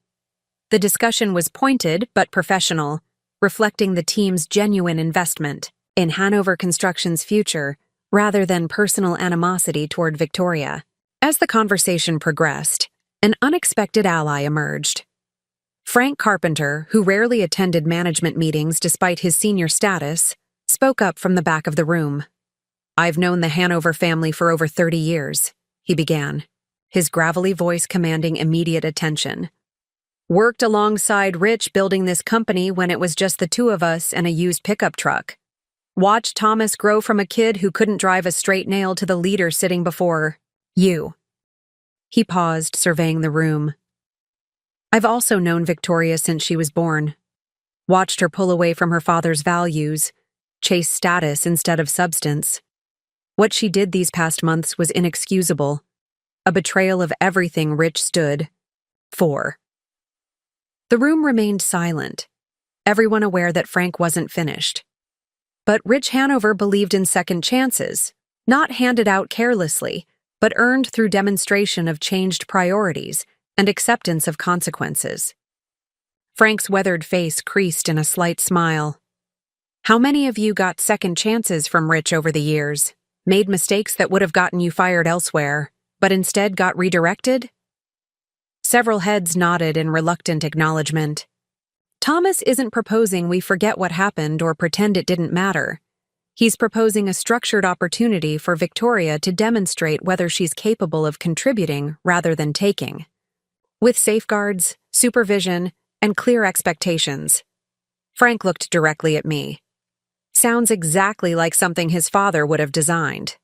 The discussion was pointed but professional, reflecting the team's genuine investment in Hanover Construction's future rather than personal animosity toward Victoria. As the conversation progressed, an unexpected ally emerged. Frank Carpenter, who rarely attended management meetings despite his senior status, spoke up from the back of the room. I've known the Hanover family for over 30 years, he began, his gravelly voice commanding immediate attention. Worked alongside Rich building this company when it was just the two of us and a used pickup truck. Watched Thomas grow from a kid who couldn't drive a straight nail to the leader sitting before you. He paused, surveying the room. I've also known Victoria since she was born. Watched her pull away from her father's values, chase status instead of substance. What she did these past months was inexcusable, a betrayal of everything Rich stood for. The room remained silent, everyone aware that Frank wasn't finished. But Rich Hanover believed in second chances, not handed out carelessly, but earned through demonstration of changed priorities and acceptance of consequences. Frank's weathered face creased in a slight smile. How many of you got second chances from Rich over the years, made mistakes that would have gotten you fired elsewhere, but instead got redirected? Several heads nodded in reluctant acknowledgement. Thomas isn't proposing we forget what happened or pretend it didn't matter. He's proposing a structured opportunity for Victoria to demonstrate whether she's capable of contributing rather than taking. With safeguards, supervision, and clear expectations. Frank looked directly at me. Sounds exactly like something his father would have designed.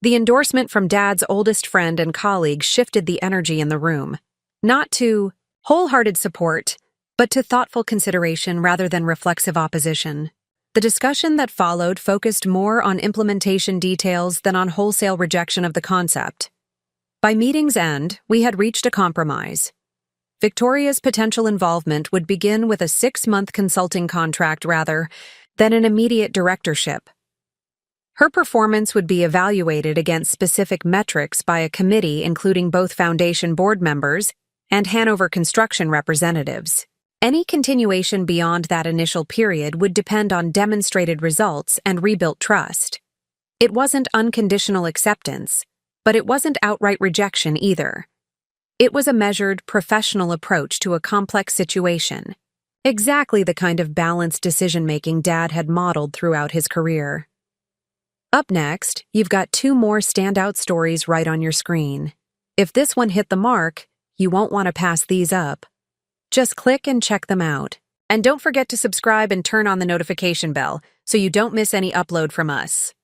The endorsement from Dad's oldest friend and colleague shifted the energy in the room, not to wholehearted support, but to thoughtful consideration rather than reflexive opposition. The discussion that followed focused more on implementation details than on wholesale rejection of the concept. By meeting's end, we had reached a compromise. Victoria's potential involvement would begin with a 6-month consulting contract rather than an immediate directorship. Her performance would be evaluated against specific metrics by a committee including both Foundation board members and Hanover Construction representatives. Any continuation beyond that initial period would depend on demonstrated results and rebuilt trust. It wasn't unconditional acceptance, but it wasn't outright rejection either. It was a measured, professional approach to a complex situation, exactly the kind of balanced decision-making Dad had modeled throughout his career. Up next, you've got 2 more standout stories right on your screen. If this one hit the mark, you won't want to pass these up. Just click and check them out. And don't forget to subscribe and turn on the notification bell so you don't miss any upload from us.